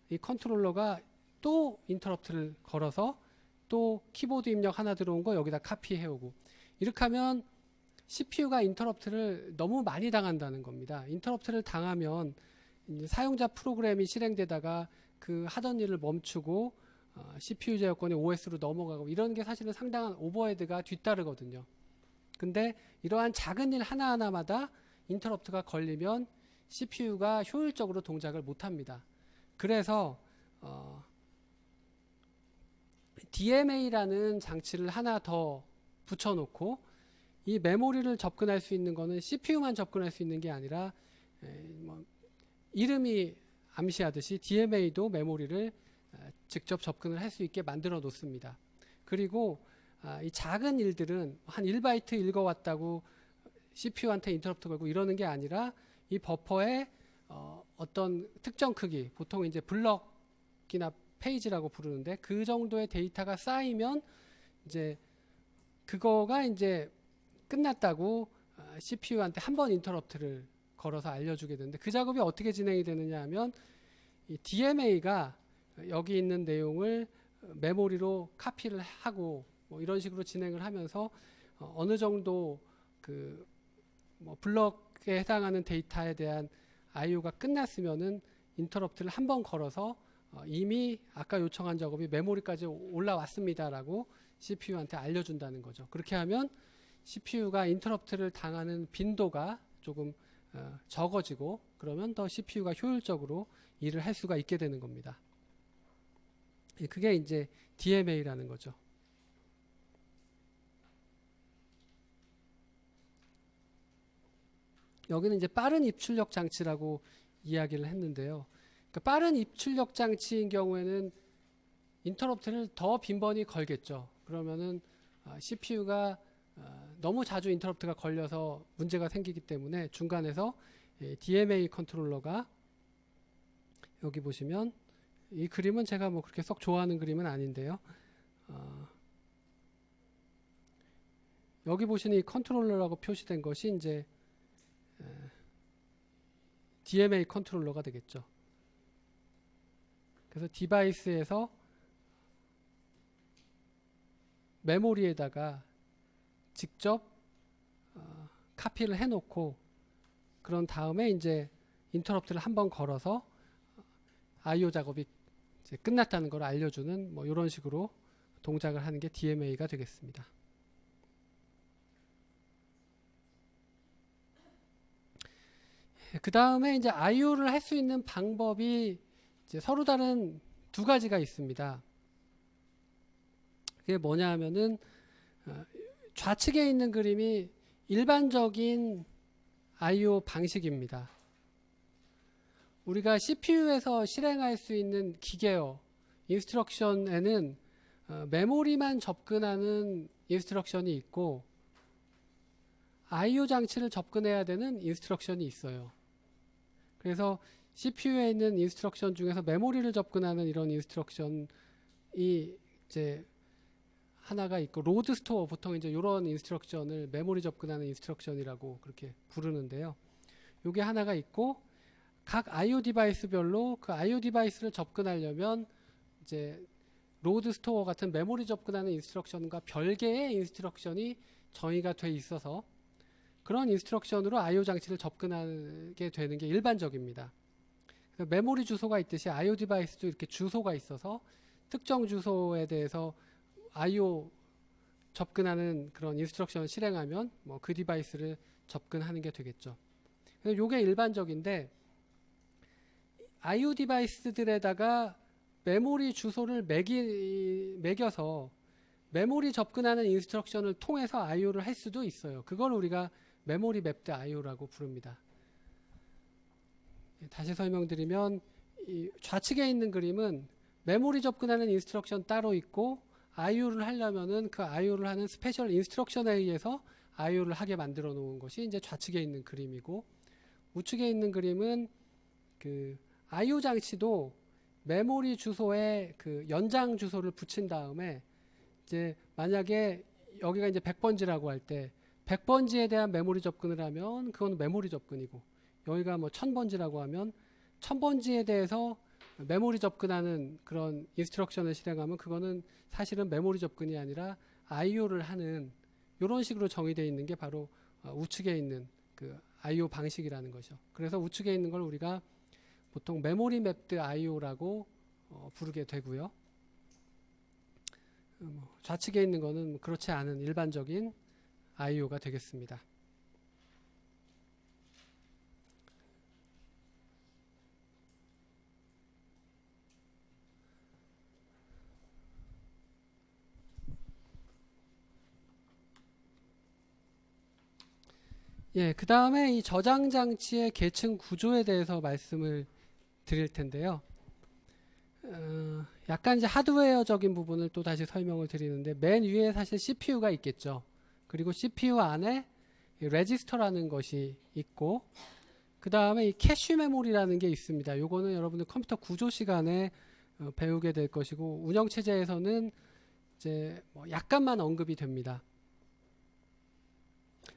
이 컨트롤러가 또 인터럽트를 걸어서 또 키보드 입력 하나 들어온 거 여기다 카피해오고, 이렇게 하면 CPU가 인터럽트를 너무 많이 당한다는 겁니다. 인터럽트를 당하면 이제 사용자 프로그램이 실행되다가 그 하던 일을 멈추고 CPU 제어권이 OS로 넘어가고, 이런 게 사실은 상당한 오버헤드가 뒤따르거든요. 근데 이러한 작은 일 하나하나마다 인터럽트가 걸리면 CPU가 효율적으로 동작을 못합니다. 그래서 DMA라는 장치를 하나 더 붙여놓고, 이 메모리를 접근할 수 있는 거는 CPU만 접근할 수 있는 게 아니라 이름이 암시하듯이 DMA도 메모리를 직접 접근을 할 수 있게 만들어 놓습니다. 그리고 이 작은 일들은 한 1바이트 읽어왔다고 CPU한테 인터럽트 걸고 이러는 게 아니라, 이 버퍼에 어떤 특정 크기, 보통 이제 블럭이나 페이지라고 부르는데, 그 정도의 데이터가 쌓이면 이제 그거가 이제 끝났다고 CPU한테 한 번 인터럽트를 걸어서 알려주게 되는데, 그 작업이 어떻게 진행이 되느냐 하면, 이 DMA가 여기 있는 내용을 메모리로 카피를 하고 뭐 이런 식으로 진행을 하면서 어느 정도 블럭에 해당하는 데이터에 대한 IO가 끝났으면은 인터럽트를 한 번 걸어서 이미 아까 요청한 작업이 메모리까지 올라왔습니다라고 CPU한테 알려준다는 거죠. 그렇게 하면 CPU가 인터럽트를 당하는 빈도가 조금 적어지고, 그러면 더 CPU가 효율적으로 일을 할 수가 있게 되는 겁니다. 그게 이제 DMA라는 거죠. 여기는 이제 빠른 입출력 장치라고 이야기를 했는데요. 그러니까 빠른 입출력 장치인 경우에는 인터럽트를 더 빈번히 걸겠죠. 그러면은 CPU가 너무 자주 인터럽트가 걸려서 문제가 생기기 때문에 중간에서 DMA 컨트롤러가, 여기 보시면 이 그림은 제가 뭐 그렇게 썩 좋아하는 그림은 아닌데요. 여기 보시는 이 컨트롤러라고 표시된 것이 이제 DMA 컨트롤러가 되겠죠. 그래서 디바이스에서 메모리에다가 직접 카피를 해놓고, 그런 다음에 이제 인터럽트를 한번 걸어서 I/O 작업이 이제 끝났다는 걸 알려주는 뭐 이런 식으로 동작을 하는 게 DMA가 되겠습니다. 그 다음에 이제 I/O를 할 수 있는 방법이 이제 서로 다른 두 가지가 있습니다. 그게 뭐냐 하면은 좌측에 있는 그림이 일반적인 I/O 방식입니다. 우리가 CPU에서 실행할 수 있는 기계어 인스트럭션에는 메모리만 접근하는 인스트럭션이 있고 I/O 장치를 접근해야 되는 인스트럭션이 있어요. 그래서 CPU에 있는 인스트럭션 중에서 메모리를 접근하는 이런 인스트럭션이 이제 하나가 있고, 로드 스토어, 보통 이제 이런 인스트럭션을 메모리 접근하는 인스트럭션이라고 그렇게 부르는데요. 요게 하나가 있고, 각 I/O 디바이스별로 그 I/O 디바이스를 접근하려면 이제 로드 스토어 같은 메모리 접근하는 인스트럭션과 별개의 인스트럭션이 정의가 돼 있어서 그런 인스트럭션으로 I/O 장치를 접근하게 되는 게 일반적입니다. 메모리 주소가 있듯이 I/O 디바이스도 이렇게 주소가 있어서 특정 주소에 대해서 I/O 접근하는 그런 인스트럭션을 실행하면 뭐 그 디바이스를 접근하는 게 되겠죠. 그래서 요게 일반적인데, I/O 디바이스들에다가 메모리 주소를 매겨서 메모리 접근하는 인스트럭션을 통해서 I/O를 할 수도 있어요. 그걸 우리가 메모리 맵드 I/O라고 부릅니다. 다시 설명드리면, 이 좌측에 있는 그림은 메모리 접근하는 인스트럭션 따로 있고, I/O를 하려면은 그 I/O를 하는 스페셜 인스트럭션에 의해서 I/O를 하게 만들어 놓은 것이 이제 좌측에 있는 그림이고, 우측에 있는 그림은 그 I/O 장치도 메모리 주소에 그 연장 주소를 붙인 다음에 이제 만약에 여기가 이제 100번지라고 할 때 100번지에 대한 메모리 접근을 하면 그건 메모리 접근이고, 여기가 뭐 1000번지라고 하면 1000번지에 대해서 메모리 접근하는 그런 인스트럭션을 실행하면 그거는 사실은 메모리 접근이 아니라 I/O를 하는, 이런 식으로 정의되어 있는 게 바로 우측에 있는 그 I/O 방식이라는 거죠. 그래서 우측에 있는 걸 우리가 보통 메모리 맵드 I/O라고 부르게 되고요. 좌측에 있는 거는 그렇지 않은 일반적인 I/O가 되겠습니다. 예, 그 다음에 이 저장 장치의 계층 구조에 대해서 말씀을 드릴 텐데요. 약간 이제 하드웨어적인 부분을 또 다시 설명을 드리는데, 맨 위에 사실 CPU가 있겠죠. 그리고 CPU 안에 레지스터라는 것이 있고, 그 다음에 이 캐쉬 메모리라는 게 있습니다. 요거는 여러분들 컴퓨터 구조 시간에 배우게 될 것이고, 운영체제에서는 이제 뭐 약간만 언급이 됩니다.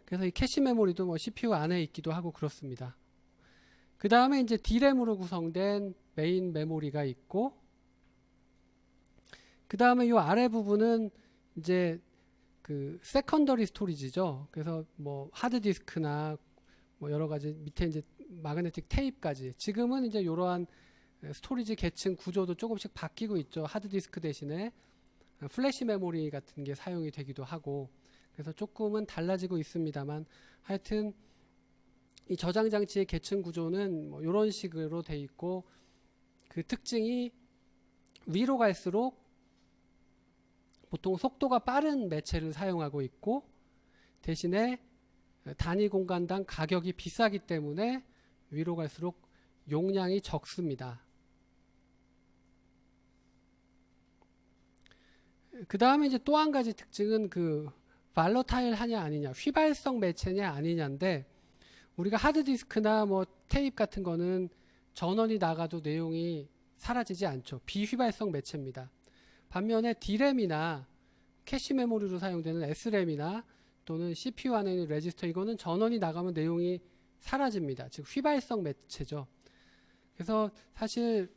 그래서 이 캐시 메모리도 뭐 CPU 안에 있기도 하고 그렇습니다. 그 다음에 이제 D램으로 구성된 메인 메모리가 있고, 그 다음에 이 아래 부분은 이제 그 세컨더리 스토리지죠. 그래서 뭐 하드디스크나 뭐 여러 가지 밑에 이제 마그네틱 테이프까지, 지금은 이제 이러한 스토리지 계층 구조도 조금씩 바뀌고 있죠. 하드디스크 대신에 플래시 메모리 같은 게 사용이 되기도 하고, 그래서 조금은 달라지고 있습니다만, 하여튼 이 저장 장치의 계층 구조는 뭐 이런 식으로 돼 있고, 그 특징이 위로 갈수록 보통 속도가 빠른 매체를 사용하고 있고, 대신에 단위 공간당 가격이 비싸기 때문에 위로 갈수록 용량이 적습니다. 그 다음에 이제 또 한 가지 특징은 그 발러타일 하냐 아니냐, 휘발성 매체냐 아니냐인데, 우리가 하드디스크나 뭐 테이프 같은 거는 전원이 나가도 내용이 사라지지 않죠. 비휘발성 매체입니다. 반면에 D램이나 캐시 메모리로 사용되는 SRAM이나 또는 CPU 안에 있는 레지스터, 이거는 전원이 나가면 내용이 사라집니다. 즉 휘발성 매체죠. 그래서 사실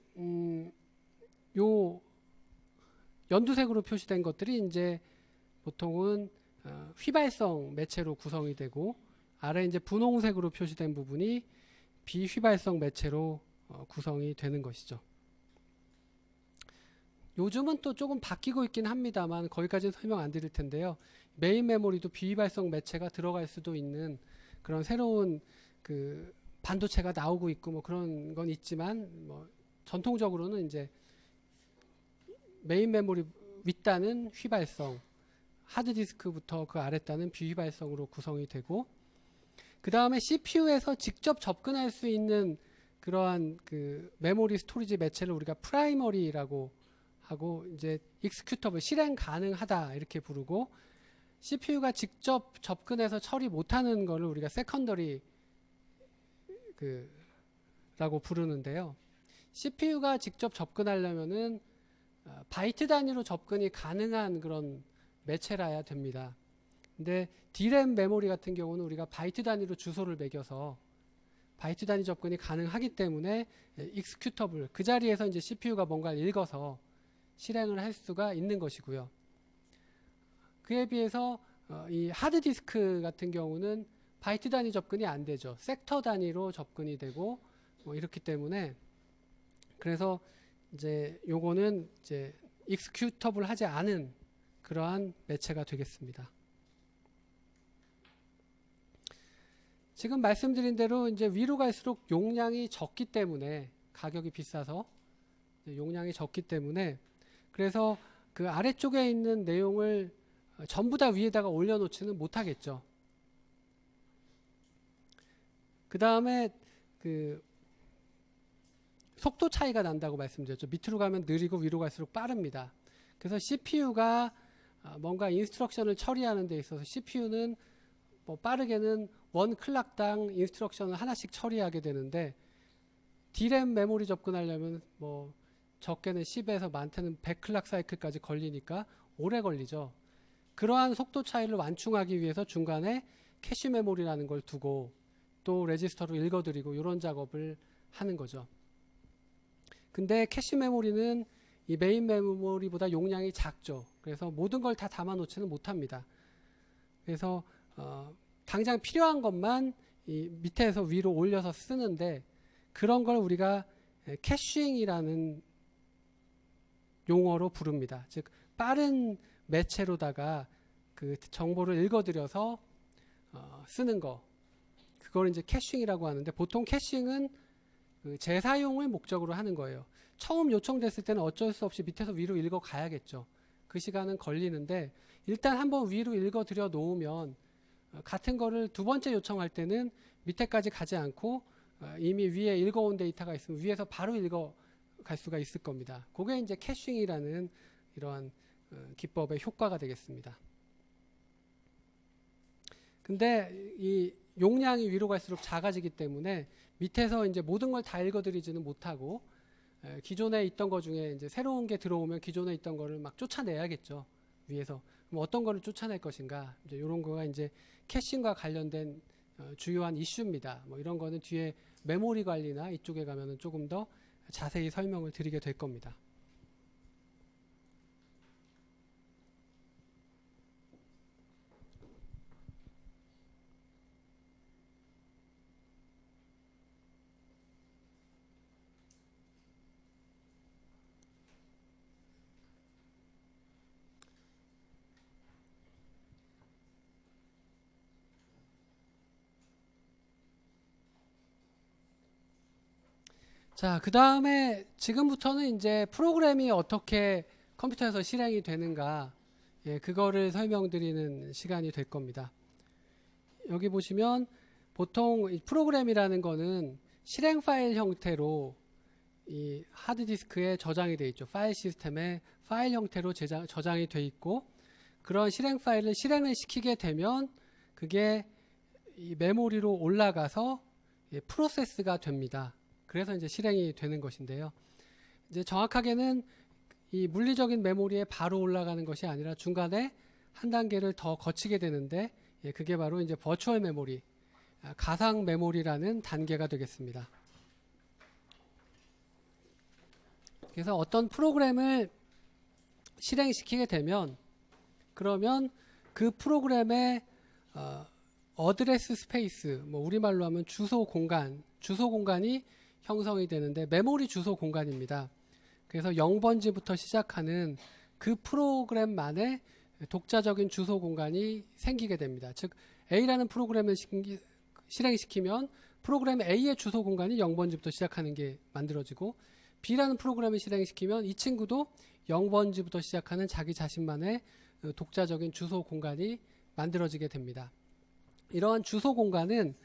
요 연두색으로 표시된 것들이 이제 보통은 휘발성 매체로 구성이 되고, 아래 이제 분홍색으로 표시된 부분이 비휘발성 매체로 구성이 되는 것이죠. 요즘은 또 조금 바뀌고 있긴 합니다만 거기까지는 설명 안 드릴 텐데요. 메인 메모리도 비휘발성 매체가 들어갈 수도 있는 그런 새로운 그 반도체가 나오고 있고 뭐 그런 건 있지만 뭐 전통적으로는 이제 메인 메모리 윗단은 휘발성, 하드디스크부터 그 아랫단은 비휘발성으로 구성이 되고, 그 다음에 CPU에서 직접 접근할 수 있는 그러한 그 메모리 스토리지 매체를 우리가 프라이머리라고 하고, 이제 익스큐터블 실행 가능하다 이렇게 부르고, CPU가 직접 접근해서 처리 못하는 거를 우리가 세컨더리 라고 부르는데요. CPU가 직접 접근하려면은 바이트 단위로 접근이 가능한 그런 매체라야 됩니다. 근데 D램 메모리 같은 경우는 우리가 바이트 단위로 주소를 매겨서 바이트 단위 접근이 가능하기 때문에 익스큐터블, 그 자리에서 이제 CPU가 뭔가를 읽어서 실행을 할 수가 있는 것이고요. 그에 비해서 이 하드디스크 같은 경우는 바이트 단위 접근이 안 되죠. 섹터 단위로 접근이 되고 뭐 이렇기 때문에, 그래서 이제 요거는 이제 익스큐터블 하지 않은 그러한 매체가 되겠습니다. 지금 말씀드린 대로 이제 위로 갈수록 용량이 적기 때문에, 가격이 비싸서 용량이 적기 때문에, 그래서 그 아래쪽에 있는 내용을 전부 다 위에다가 올려놓지는 못하겠죠. 그 다음에 그 속도 차이가 난다고 말씀드렸죠. 밑으로 가면 느리고 위로 갈수록 빠릅니다. 그래서 CPU가 뭔가 인스트럭션을 처리하는 데 있어서 CPU는 뭐 빠르게는 원 클락당 인스트럭션을 하나씩 처리하게 되는데, D램 메모리 접근하려면 뭐 적게는 10에서 많게는 100 클락 사이클까지 걸리니까 오래 걸리죠. 그러한 속도 차이를 완충하기 위해서 중간에 캐시 메모리라는 걸 두고 또 레지스터로 읽어드리고 이런 작업을 하는 거죠. 근데 캐시 메모리는 이 메인 메모리보다 용량이 작죠. 그래서 모든 걸 다 담아 놓지는 못합니다. 그래서 당장 필요한 것만 이 밑에서 위로 올려서 쓰는데, 그런 걸 우리가 캐싱이라는 용어로 부릅니다. 즉 빠른 매체로다가 그 정보를 읽어드려서 쓰는 거, 그걸 이제 캐싱이라고 하는데, 보통 캐싱은 그 재사용을 목적으로 하는 거예요. 처음 요청됐을 때는 어쩔 수 없이 밑에서 위로 읽어 가야겠죠. 그 시간은 걸리는데, 일단 한번 위로 읽어 드려 놓으면 같은 거를 두 번째 요청할 때는 밑에까지 가지 않고 이미 위에 읽어온 데이터가 있으면 위에서 바로 읽어 갈 수가 있을 겁니다. 그게 이제 캐싱이라는 이러한 기법의 효과가 되겠습니다. 근데 이 용량이 위로 갈수록 작아지기 때문에 밑에서 이제 모든 걸 다 읽어드리지는 못하고, 기존에 있던 것 중에 이제 새로운 게 들어오면 기존에 있던 거를 막 쫓아내야겠죠. 위에서. 그럼 어떤 거를 쫓아낼 것인가? 이제 이런 거가 이제 캐싱과 관련된 주요한 이슈입니다. 뭐 이런 거는 뒤에 메모리 관리나 이쪽에 가면은 조금 더 자세히 설명을 드리게 될 겁니다. 자, 그 다음에 지금부터는 이제 프로그램이 어떻게 컴퓨터에서 실행이 되는가, 그거를 설명드리는 시간이 될 겁니다. 여기 보시면 보통 이 프로그램이라는 거는 실행 파일 형태로 이 하드디스크에 저장이 되어 있죠. 파일 시스템에 파일 형태로 저장이 되어 있고, 그런 실행 파일을 실행을 시키게 되면 그게 이 메모리로 올라가서 프로세스가 됩니다. 그래서 이제 실행이 되는 것인데요. 이제 정확하게는 이 물리적인 메모리에 바로 올라가는 것이 아니라 중간에 한 단계를 더 거치게 되는데, 그게 바로 이제 버추얼 메모리, 가상 메모리라는 단계가 되겠습니다. 그래서 어떤 프로그램을 실행시키게 되면, 그러면 그 프로그램의 어드레스 스페이스, 뭐 우리말로 하면 주소 공간이 형성이 되는데 메모리 주소 공간입니다. 그래서 0번지부터 시작하는 그 프로그램만의 독자적인 주소 공간이 생기게 됩니다. 즉 A라는 프로그램을 실행시키면 프로그램 A의 주소 공간이 0번지부터 시작하는 게 만들어지고, B라는 프로그램을 실행시키면 이 친구도 0번지부터 시작하는 자기 자신만의 독자적인 주소 공간이 만들어지게 됩니다. 이러한 주소 공간은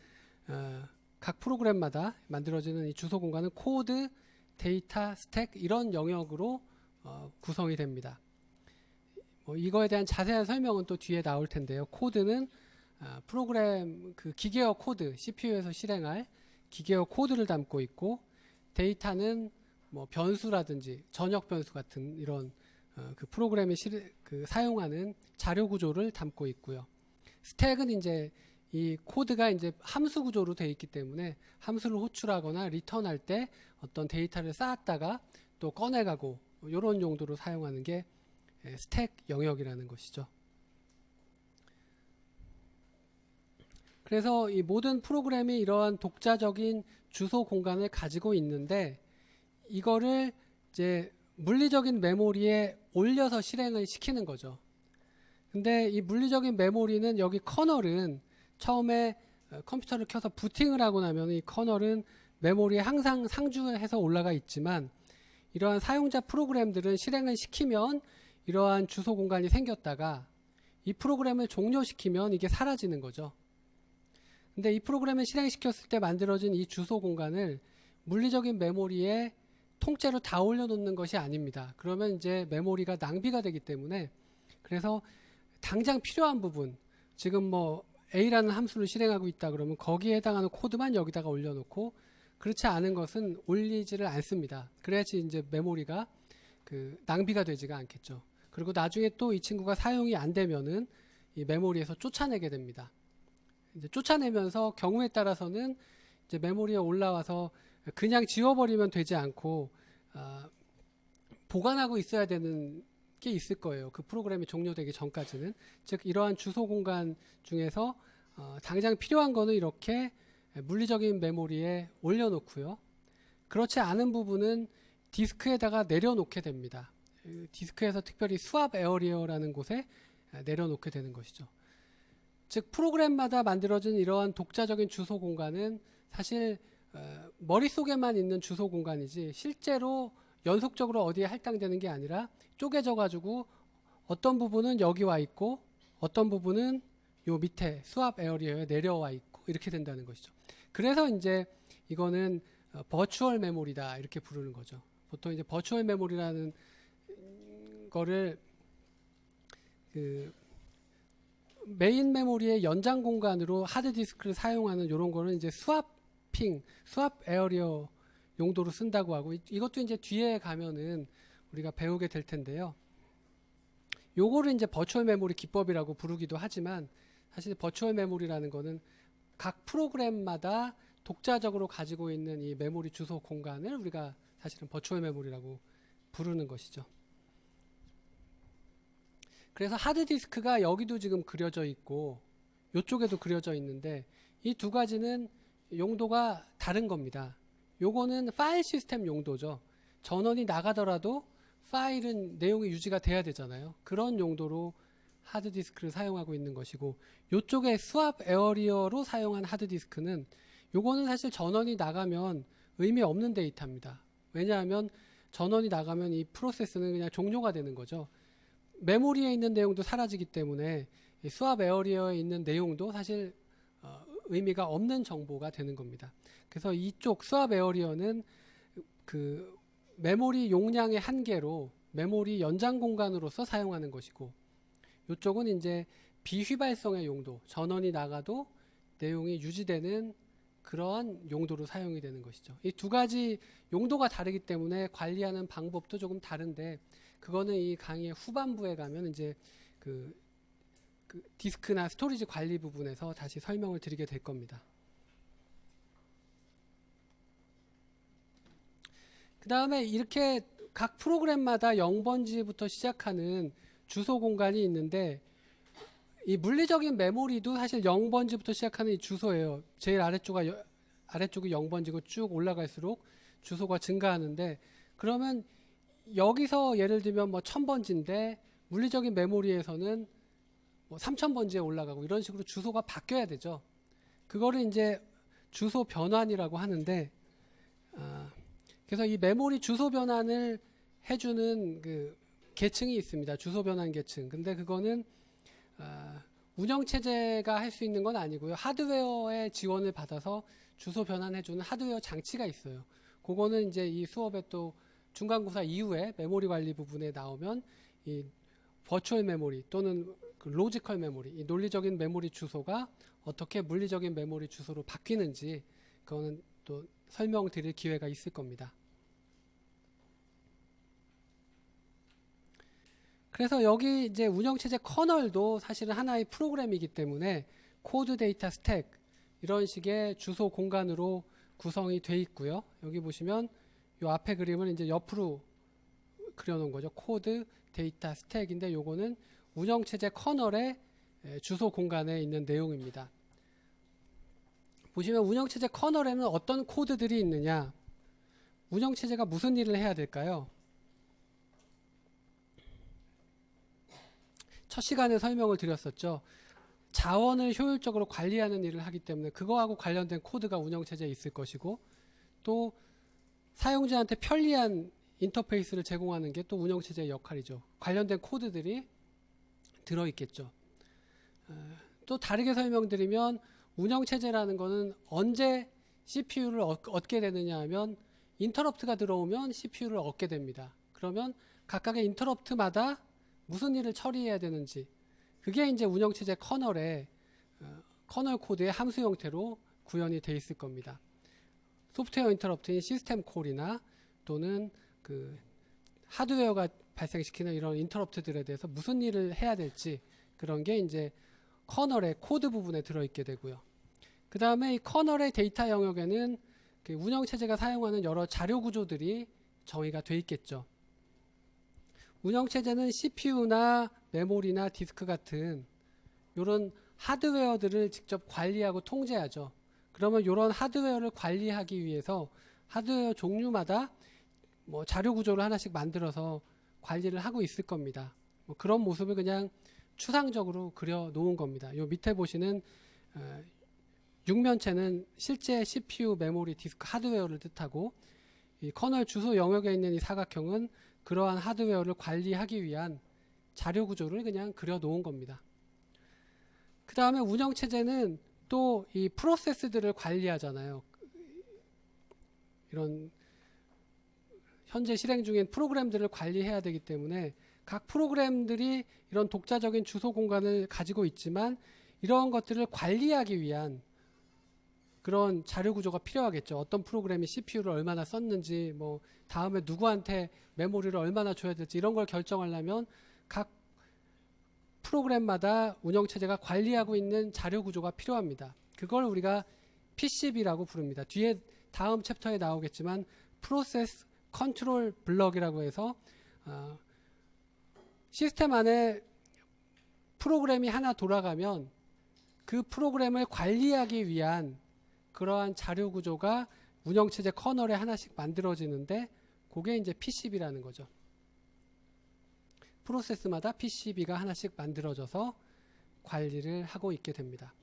각 프로그램마다 만들어지는 이 주소 공간은 코드, 데이터, 스택 이런 영역으로 구성이 됩니다. 이거에 대한 자세한 설명은 또 뒤에 나올 텐데요. 코드는 프로그램 그 기계어 코드, CPU에서 실행할 기계어 코드를 담고 있고, 데이터는 뭐 변수라든지 전역 변수 같은 이런 그 프로그램이 사용하는 자료 구조를 담고 있고요. 스택은 이제 이 코드가 이제 함수 구조로 되어 있기 때문에 함수를 호출하거나 리턴할 때 어떤 데이터를 쌓았다가 또 꺼내가고 이런 용도로 사용하는 게 스택 영역이라는 것이죠. 그래서 이 모든 프로그램이 이러한 독자적인 주소 공간을 가지고 있는데, 이거를 이제 물리적인 메모리에 올려서 실행을 시키는 거죠. 근데 이 물리적인 메모리는, 여기 커널은 처음에 컴퓨터를 켜서 부팅을 하고 나면 이 커널은 메모리에 항상 상주해서 올라가 있지만, 이러한 사용자 프로그램들은 실행을 시키면 이러한 주소 공간이 생겼다가 이 프로그램을 종료시키면 이게 사라지는 거죠. 근데 이 프로그램을 실행시켰을 때 만들어진 이 주소 공간을 물리적인 메모리에 통째로 다 올려놓는 것이 아닙니다. 그러면 이제 메모리가 낭비가 되기 때문에, 그래서 당장 필요한 부분, 지금 뭐 A라는 함수를 실행하고 있다 그러면 거기에 해당하는 코드만 여기다가 올려놓고, 그렇지 않은 것은 올리지를 않습니다. 그래야지 이제 메모리가 낭비가 되지가 않겠죠. 그리고 나중에 또 이 친구가 사용이 안 되면은 이 메모리에서 쫓아내게 됩니다. 이제 쫓아내면서 경우에 따라서는 이제 메모리에 올라와서 그냥 지워버리면 되지 않고 보관하고 있어야 되는 게 있을 거예요. 그 프로그램이 종료되기 전까지는. 즉 이러한 주소 공간 중에서 당장 필요한 거는 이렇게 물리적인 메모리에 올려놓고요. 그렇지 않은 부분은 디스크에다가 내려놓게 됩니다. 디스크에서 특별히 스왑 에어리어라는 곳에 내려놓게 되는 것이죠. 즉 프로그램마다 만들어진 이러한 독자적인 주소 공간은 사실 머릿속에만 있는 주소 공간이지 실제로 연속적으로 어디에 할당되는 게 아니라 쪼개져 가지고 어떤 부분은 여기 와 있고 어떤 부분은 요 밑에 스왑 에어리어에 내려와 있고 이렇게 된다는 것이죠. 그래서 이제 이거는 버추얼 메모리다 이렇게 부르는 거죠. 보통 이제 버추얼 메모리라는 거를 메인 메모리의 연장 공간으로 하드디스크를 사용하는 이런 거는 이제 스왑 에어리어 용도로 쓴다고 하고, 이것도 이제 뒤에 가면은 우리가 배우게 될 텐데요. 요거를 이제 버추얼 메모리 기법이라고 부르기도 하지만, 사실 버추얼 메모리라는 거는 각 프로그램마다 독자적으로 가지고 있는 이 메모리 주소 공간을 우리가 사실은 버추얼 메모리라고 부르는 것이죠. 그래서 하드디스크가 여기도 지금 그려져 있고 이쪽에도 그려져 있는데, 이 두 가지는 용도가 다른 겁니다. 요거는 파일 시스템 용도죠. 전원이 나가더라도 파일은 내용이 유지가 돼야 되잖아요. 그런 용도로 하드디스크를 사용하고 있는 것이고, 이쪽에 스왑 에어리어로 사용한 하드디스크는 요거는 사실 전원이 나가면 의미 없는 데이터입니다. 왜냐하면 전원이 나가면 이 프로세스는 그냥 종료가 되는 거죠. 메모리에 있는 내용도 사라지기 때문에 이 스왑 에어리어에 있는 내용도 사실 의미가 없는 정보가 되는 겁니다. 그래서 이쪽 스왑 에어리어는 그 메모리 용량의 한계로 메모리 연장 공간으로서 사용하는 것이고, 이쪽은 이제 비휘발성의 용도, 전원이 나가도 내용이 유지되는 그러한 용도로 사용이 되는 것이죠. 이 두 가지 용도가 다르기 때문에 관리하는 방법도 조금 다른데, 그거는 이 강의의 후반부에 가면 이제 그 디스크나 스토리지 관리 부분에서 다시 설명을 드리게 될 겁니다. 그 다음에 이렇게 각 프로그램마다 0번지부터 시작하는 주소 공간이 있는데, 이 물리적인 메모리도 사실 0번지부터 시작하는 이 주소예요. 제일 아래쪽이 0번지고 쭉 올라갈수록 주소가 증가하는데, 그러면 여기서 예를 들면 뭐 1000번지인데 물리적인 메모리에서는 뭐 3000번지에 올라가고 이런 식으로 주소가 바뀌어야 되죠. 그거를 이제 주소 변환이라고 하는데, 그래서 이 메모리 주소 변환을 해주는 그 계층이 있습니다. 주소 변환 계층. 근데 그거는 운영체제가 할 수 있는 건 아니고요. 하드웨어의 지원을 받아서 주소 변환해주는 하드웨어 장치가 있어요. 그거는 이제 이 수업의 또 중간고사 이후에 메모리 관리 부분에 나오면 이 버추얼 메모리 또는 그 로지컬 메모리, 이 논리적인 메모리 주소가 어떻게 물리적인 메모리 주소로 바뀌는지 그거는 또 설명드릴 기회가 있을 겁니다. 그래서 여기 이제 운영체제 커널도 사실은 하나의 프로그램이기 때문에 코드 데이터 스택 이런 식의 주소 공간으로 구성이 돼 있고요. 여기 보시면 이 앞에 그림을 이제 옆으로 그려놓은 거죠. 코드 데이터 스택인데 요거는 운영체제 커널의 주소 공간에 있는 내용입니다. 보시면 운영체제 커널에는 어떤 코드들이 있느냐, 운영체제가 무슨 일을 해야 될까요? 첫 시간에 설명을 드렸었죠. 자원을 효율적으로 관리하는 일을 하기 때문에 그거하고 관련된 코드가 운영체제에 있을 것이고, 또 사용자한테 편리한 인터페이스를 제공하는 게 또 운영체제의 역할이죠. 관련된 코드들이 들어있겠죠. 또 다르게 설명드리면 운영체제라는 거는 언제 CPU를 얻게 되느냐 하면 인터럽트가 들어오면 CPU를 얻게 됩니다. 그러면 각각의 인터럽트마다 무슨 일을 처리해야 되는지, 그게 이제 운영체제 커널의 커널 코드의 함수 형태로 구현이 돼 있을 겁니다. 소프트웨어 인터럽트인 시스템 콜이나 또는 그 하드웨어가 발생시키는 이런 인터럽트들에 대해서 무슨 일을 해야 될지, 그런 게 이제 커널의 코드 부분에 들어있게 되고요. 그 다음에 이 커널의 데이터 영역에는 그 운영체제가 사용하는 여러 자료 구조들이 정의가 돼 있겠죠. 운영체제는 CPU나 메모리나 디스크 같은 이런 하드웨어들을 직접 관리하고 통제하죠. 그러면 이런 하드웨어를 관리하기 위해서 하드웨어 종류마다 뭐 자료 구조를 하나씩 만들어서 관리를 하고 있을 겁니다. 뭐 그런 모습을 그냥 추상적으로 그려 놓은 겁니다. 요 밑에 보시는 육면체는 실제 CPU, 메모리, 디스크 하드웨어를 뜻하고, 이 커널 주소 영역에 있는 이 사각형은 그러한 하드웨어를 관리하기 위한 자료 구조를 그냥 그려 놓은 겁니다. 그 다음에 운영체제는 또 이 프로세스들을 관리하잖아요. 이런 현재 실행 중인 프로그램들을 관리해야 되기 때문에 각 프로그램들이 이런 독자적인 주소 공간을 가지고 있지만 이런 것들을 관리하기 위한 그런 자료 구조가 필요하겠죠. 어떤 프로그램이 CPU를 얼마나 썼는지, 뭐 다음에 누구한테 메모리를 얼마나 줘야 될지 이런 걸 결정하려면 각 프로그램마다 운영체제가 관리하고 있는 자료 구조가 필요합니다. 그걸 우리가 PCB라고 부릅니다. 뒤에 다음 챕터에 나오겠지만 프로세스 컨트롤 블럭이라고 해서 시스템 안에 프로그램이 하나 돌아가면 그 프로그램을 관리하기 위한 그러한 자료 구조가 운영체제 커널에 하나씩 만들어지는데 그게 이제 PCB라는 거죠. 프로세스마다 PCB가 하나씩 만들어져서 관리를 하고 있게 됩니다.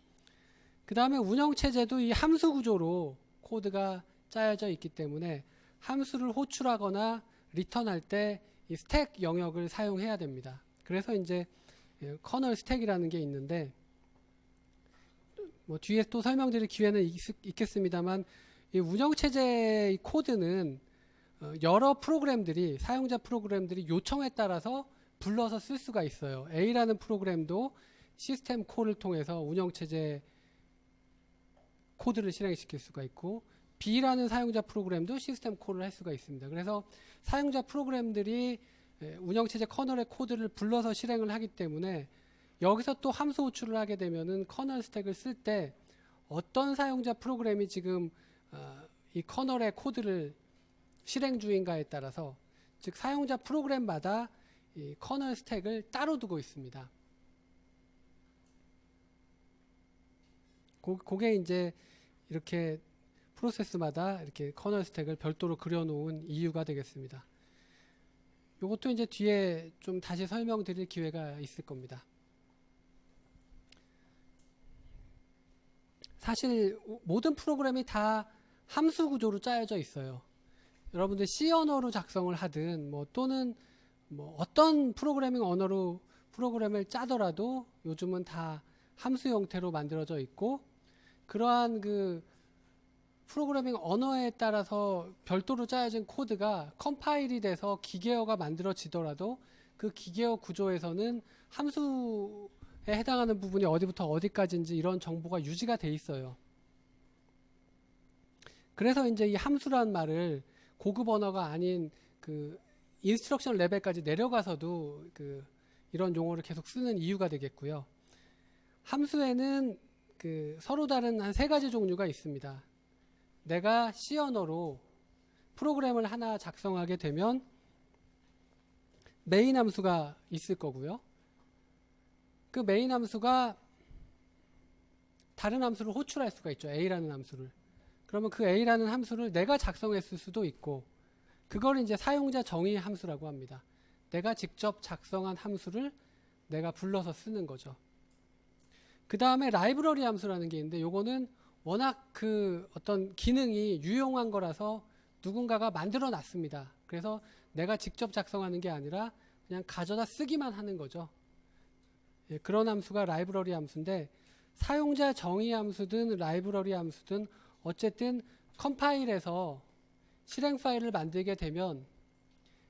그 다음에 운영체제도 이 함수 구조로 코드가 짜여져 있기 때문에 함수를 호출하거나 리턴할 때 이 스택 영역을 사용해야 됩니다. 그래서 이제 커널 스택이라는 게 있는데, 뭐 뒤에 또 설명드릴 기회는 있겠습니다만, 이 운영체제의 코드는 여러 프로그램들이, 사용자 프로그램들이 요청에 따라서 불러서 쓸 수가 있어요. A라는 프로그램도 시스템 콜을 통해서 운영체제 코드를 실행시킬 수가 있고, B라는 사용자 프로그램도 시스템 콜을 할 수가 있습니다. 그래서 사용자 프로그램들이 운영체제 커널의 코드를 불러서 실행을 하기 때문에 여기서 또 함수 호출을 하게 되면은 커널 스택을 쓸 때 어떤 사용자 프로그램이 지금 이 커널의 코드를 실행 중인가에 따라서, 즉 사용자 프로그램마다 이 커널 스택을 따로 두고 있습니다. 그게 이제 이렇게 프로세스마다 이렇게 커널 스택을 별도로 그려놓은 이유가 되겠습니다. 이것도 이제 뒤에 좀 다시 설명드릴 기회가 있을 겁니다. 사실 모든 프로그램이 다 함수 구조로 짜여져 있어요. 여러분들 C 언어로 작성을 하든 또는 어떤 프로그래밍 언어로 프로그램을 짜더라도 요즘은 다 함수 형태로 만들어져 있고, 그러한 그 프로그래밍 언어에 따라서 별도로 짜여진 코드가 컴파일이 돼서 기계어가 만들어지더라도 그 기계어 구조에서는 함수에 해당하는 부분이 어디부터 어디까지인지 이런 정보가 유지가 돼 있어요. 그래서 이제 이 함수라는 말을 고급 언어가 아닌 그 인스트럭션 레벨까지 내려가서도 이런 용어를 계속 쓰는 이유가 되겠고요. 함수에는 서로 다른 한 3가지 종류가 있습니다. 내가 C 언어로 프로그램을 하나 작성하게 되면 메인 함수가 있을 거고요. 그 메인 함수가 다른 함수를 호출할 수가 있죠. A라는 함수를. 그러면 그 A라는 함수를 내가 작성했을 수도 있고, 그걸 이제 사용자 정의 함수라고 합니다. 내가 직접 작성한 함수를 내가 불러서 쓰는 거죠. 그 다음에 라이브러리 함수라는 게 있는데, 요거는 워낙 어떤 기능이 유용한 거라서 누군가가 만들어 놨습니다. 그래서 내가 직접 작성하는 게 아니라 그냥 가져다 쓰기만 하는 거죠. 예, 그런 함수가 라이브러리 함수인데, 사용자 정의 함수든 라이브러리 함수든 어쨌든 컴파일에서 실행 파일을 만들게 되면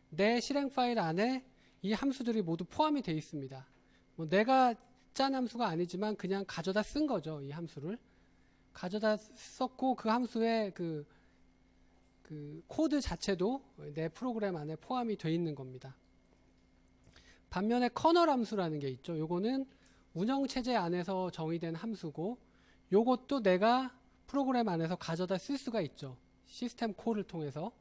내 실행 파일 안에 이 함수들이 모두 포함이 되어 있습니다. 내가 짠 함수가 아니지만 그냥 가져다 쓴 거죠. 이 함수를 가져다 썼고, 그 함수의 그 코드 자체도 내 프로그램 안에 포함이 되어 있는 겁니다. 반면에 커널 함수라는 게 있죠. 요거는 운영체제 안에서 정의된 함수고, 요것도 내가 프로그램 안에서 가져다 쓸 수가 있죠. 시스템 콜을 통해서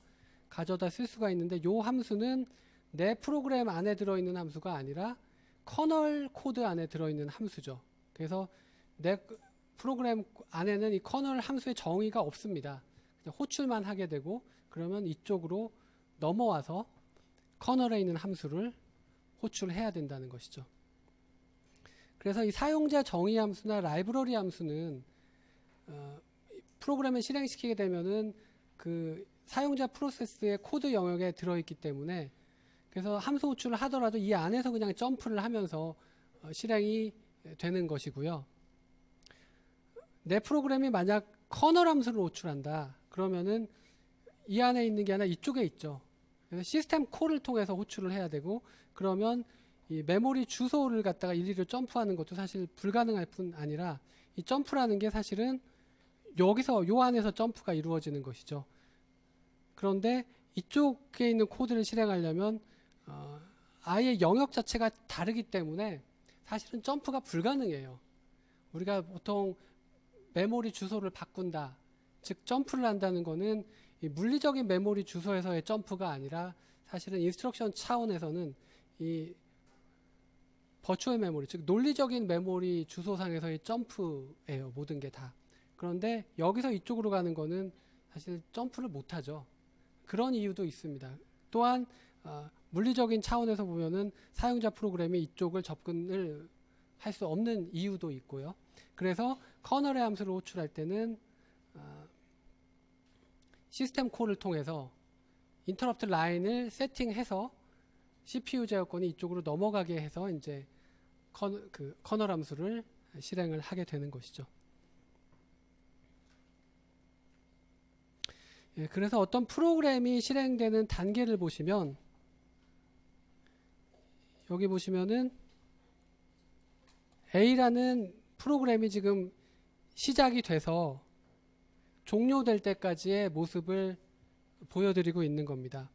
가져다 쓸 수가 있는데, 요 함수는 내 프로그램 안에 들어있는 함수가 아니라 커널 코드 안에 들어있는 함수죠. 그래서 내 프로그램 안에는 이 커널 함수의 정의가 없습니다. 그냥 호출만 하게 되고, 그러면 이쪽으로 넘어와서 커널에 있는 함수를 호출해야 된다는 것이죠. 그래서 이 사용자 정의 함수나 라이브러리 함수는 프로그램을 실행시키게 되면은 그 사용자 프로세스의 코드 영역에 들어있기 때문에, 그래서 함수 호출을 하더라도 이 안에서 그냥 점프를 하면서 실행이 되는 것이고요. 내 프로그램이 만약 커널 함수를 호출한다 그러면은 이 안에 있는 게 아니라 이쪽에 있죠. 그래서 시스템 콜을 통해서 호출을 해야 되고, 그러면 이 메모리 주소를 갖다가 일일이 점프하는 것도 사실 불가능할 뿐 아니라, 이 점프라는 게 사실은 여기서 요 안에서 점프가 이루어지는 것이죠. 그런데 이쪽에 있는 코드를 실행하려면 아예 영역 자체가 다르기 때문에 사실은 점프가 불가능해요. 우리가 보통 메모리 주소를 바꾼다, 즉 점프를 한다는 거는 이 물리적인 메모리 주소에서의 점프가 아니라 사실은 인스트럭션 차원에서는 이 버추얼 메모리, 즉 논리적인 메모리 주소상에서의 점프예요. 모든 게 다. 그런데 여기서 이쪽으로 가는 거는 사실 점프를 못하죠. 그런 이유도 있습니다. 또한 물리적인 차원에서 보면은 사용자 프로그램이 이쪽을 접근을 할 수 없는 이유도 있고요. 그래서 커널의 함수를 호출할 때는 시스템 콜을 통해서 인터럽트 라인을 세팅해서 CPU 제어권이 이쪽으로 넘어가게 해서 이제 커널 함수를 실행을 하게 되는 것이죠. 예, 그래서 어떤 프로그램이 실행되는 단계를 보시면, 여기 보시면은 A라는 프로그램이 지금 시작이 돼서 종료될 때까지의 모습을 보여드리고 있는 겁니다.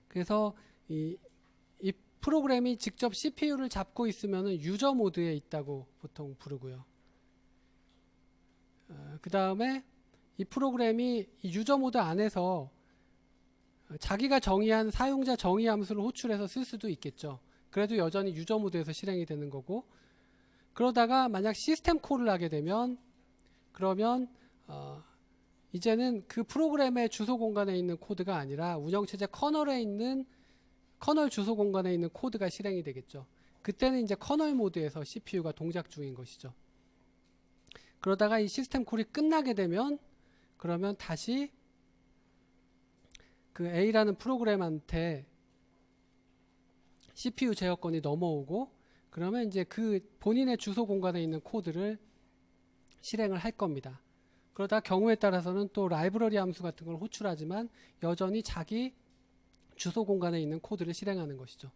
그래서 이 프로그램이 직접 CPU를 잡고 있으면 유저 모드에 있다고 보통 부르고요. 그 다음에 이 프로그램이 이 유저 모드 안에서 자기가 정의한 사용자 정의 함수를 호출해서 쓸 수도 있겠죠. 그래도 여전히 유저 모드에서 실행이 되는 거고, 그러다가 만약 시스템 콜을 하게 되면 그러면 이제는 그 프로그램의 주소 공간에 있는 코드가 아니라 운영체제 커널에 있는 커널 주소 공간에 있는 코드가 실행이 되겠죠. 그때는 이제 커널 모드에서 CPU가 동작 중인 것이죠. 그러다가 이 시스템 콜이 끝나게 되면 그러면 다시 그 A라는 프로그램한테 CPU 제어권이 넘어오고 그러면 이제 그 본인의 주소 공간에 있는 코드를 실행을 할 겁니다. 그러다 경우에 따라서는 또 라이브러리 함수 같은 걸 호출하지만 여전히 자기 주소 공간에 있는 코드를 실행하는 것이죠.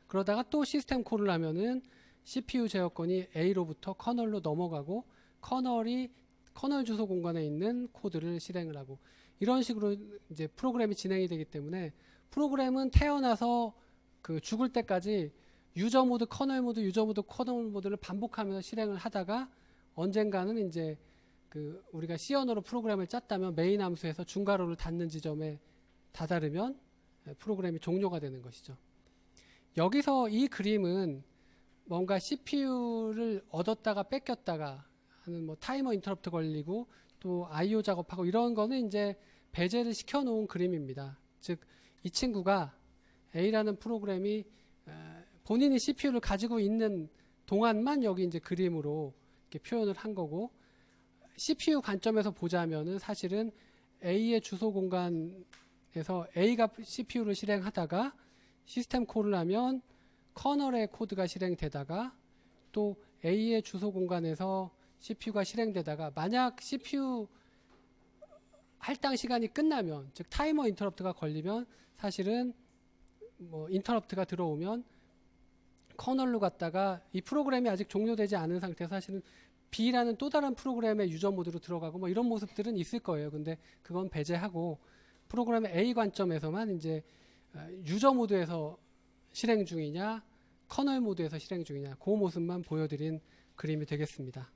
그러다가 또 시스템 콜을 하면은 CPU 제어권이 A로부터 커널로 넘어가고 커널 주소 공간에 있는 코드를 실행을 하고 이런 식으로 이제 프로그램이 진행이 되기 때문에 프로그램은 태어나서 그 죽을 때까지 유저 모드, 커널 모드, 유저 모드, 커널 모드를 반복하면서 실행을 하다가 언젠가는 이제 그 우리가 C 언어로 프로그램을 짰다면 메인 함수에서 중괄호를 닫는 지점에 다다르면 프로그램이 종료가 되는 것이죠. 여기서 이 그림은 뭔가 CPU를 얻었다가 뺏겼다가 하는 뭐 타이머 인터럽트 걸리고 또 I/O 작업하고 이런 거는 이제 배제를 시켜 놓은 그림입니다. 즉 이 친구가 A라는 프로그램이 본인이 CPU를 가지고 있는 동안만 여기 이제 그림으로 이렇게 표현을 한 거고 CPU 관점에서 보자면은 사실은 A의 주소 공간에서 A가 CPU를 실행하다가 시스템 콜을 하면 커널의 코드가 실행되다가 또 A의 주소 공간에서 CPU가 실행되다가 만약 CPU 할당 시간이 끝나면 즉 타이머 인터럽트가 걸리면 사실은 뭐 인터럽트가 들어오면 커널로 갔다가 이 프로그램이 아직 종료되지 않은 상태에서 사실은 B라는 또 다른 프로그램의 유저 모드로 들어가고 뭐 이런 모습들은 있을 거예요. 근데 그건 배제하고 프로그램의 A 관점에서만 이제 유저 모드에서 실행 중이냐 커널 모드에서 실행 중이냐 그 모습만 보여드린 그림이 되겠습니다.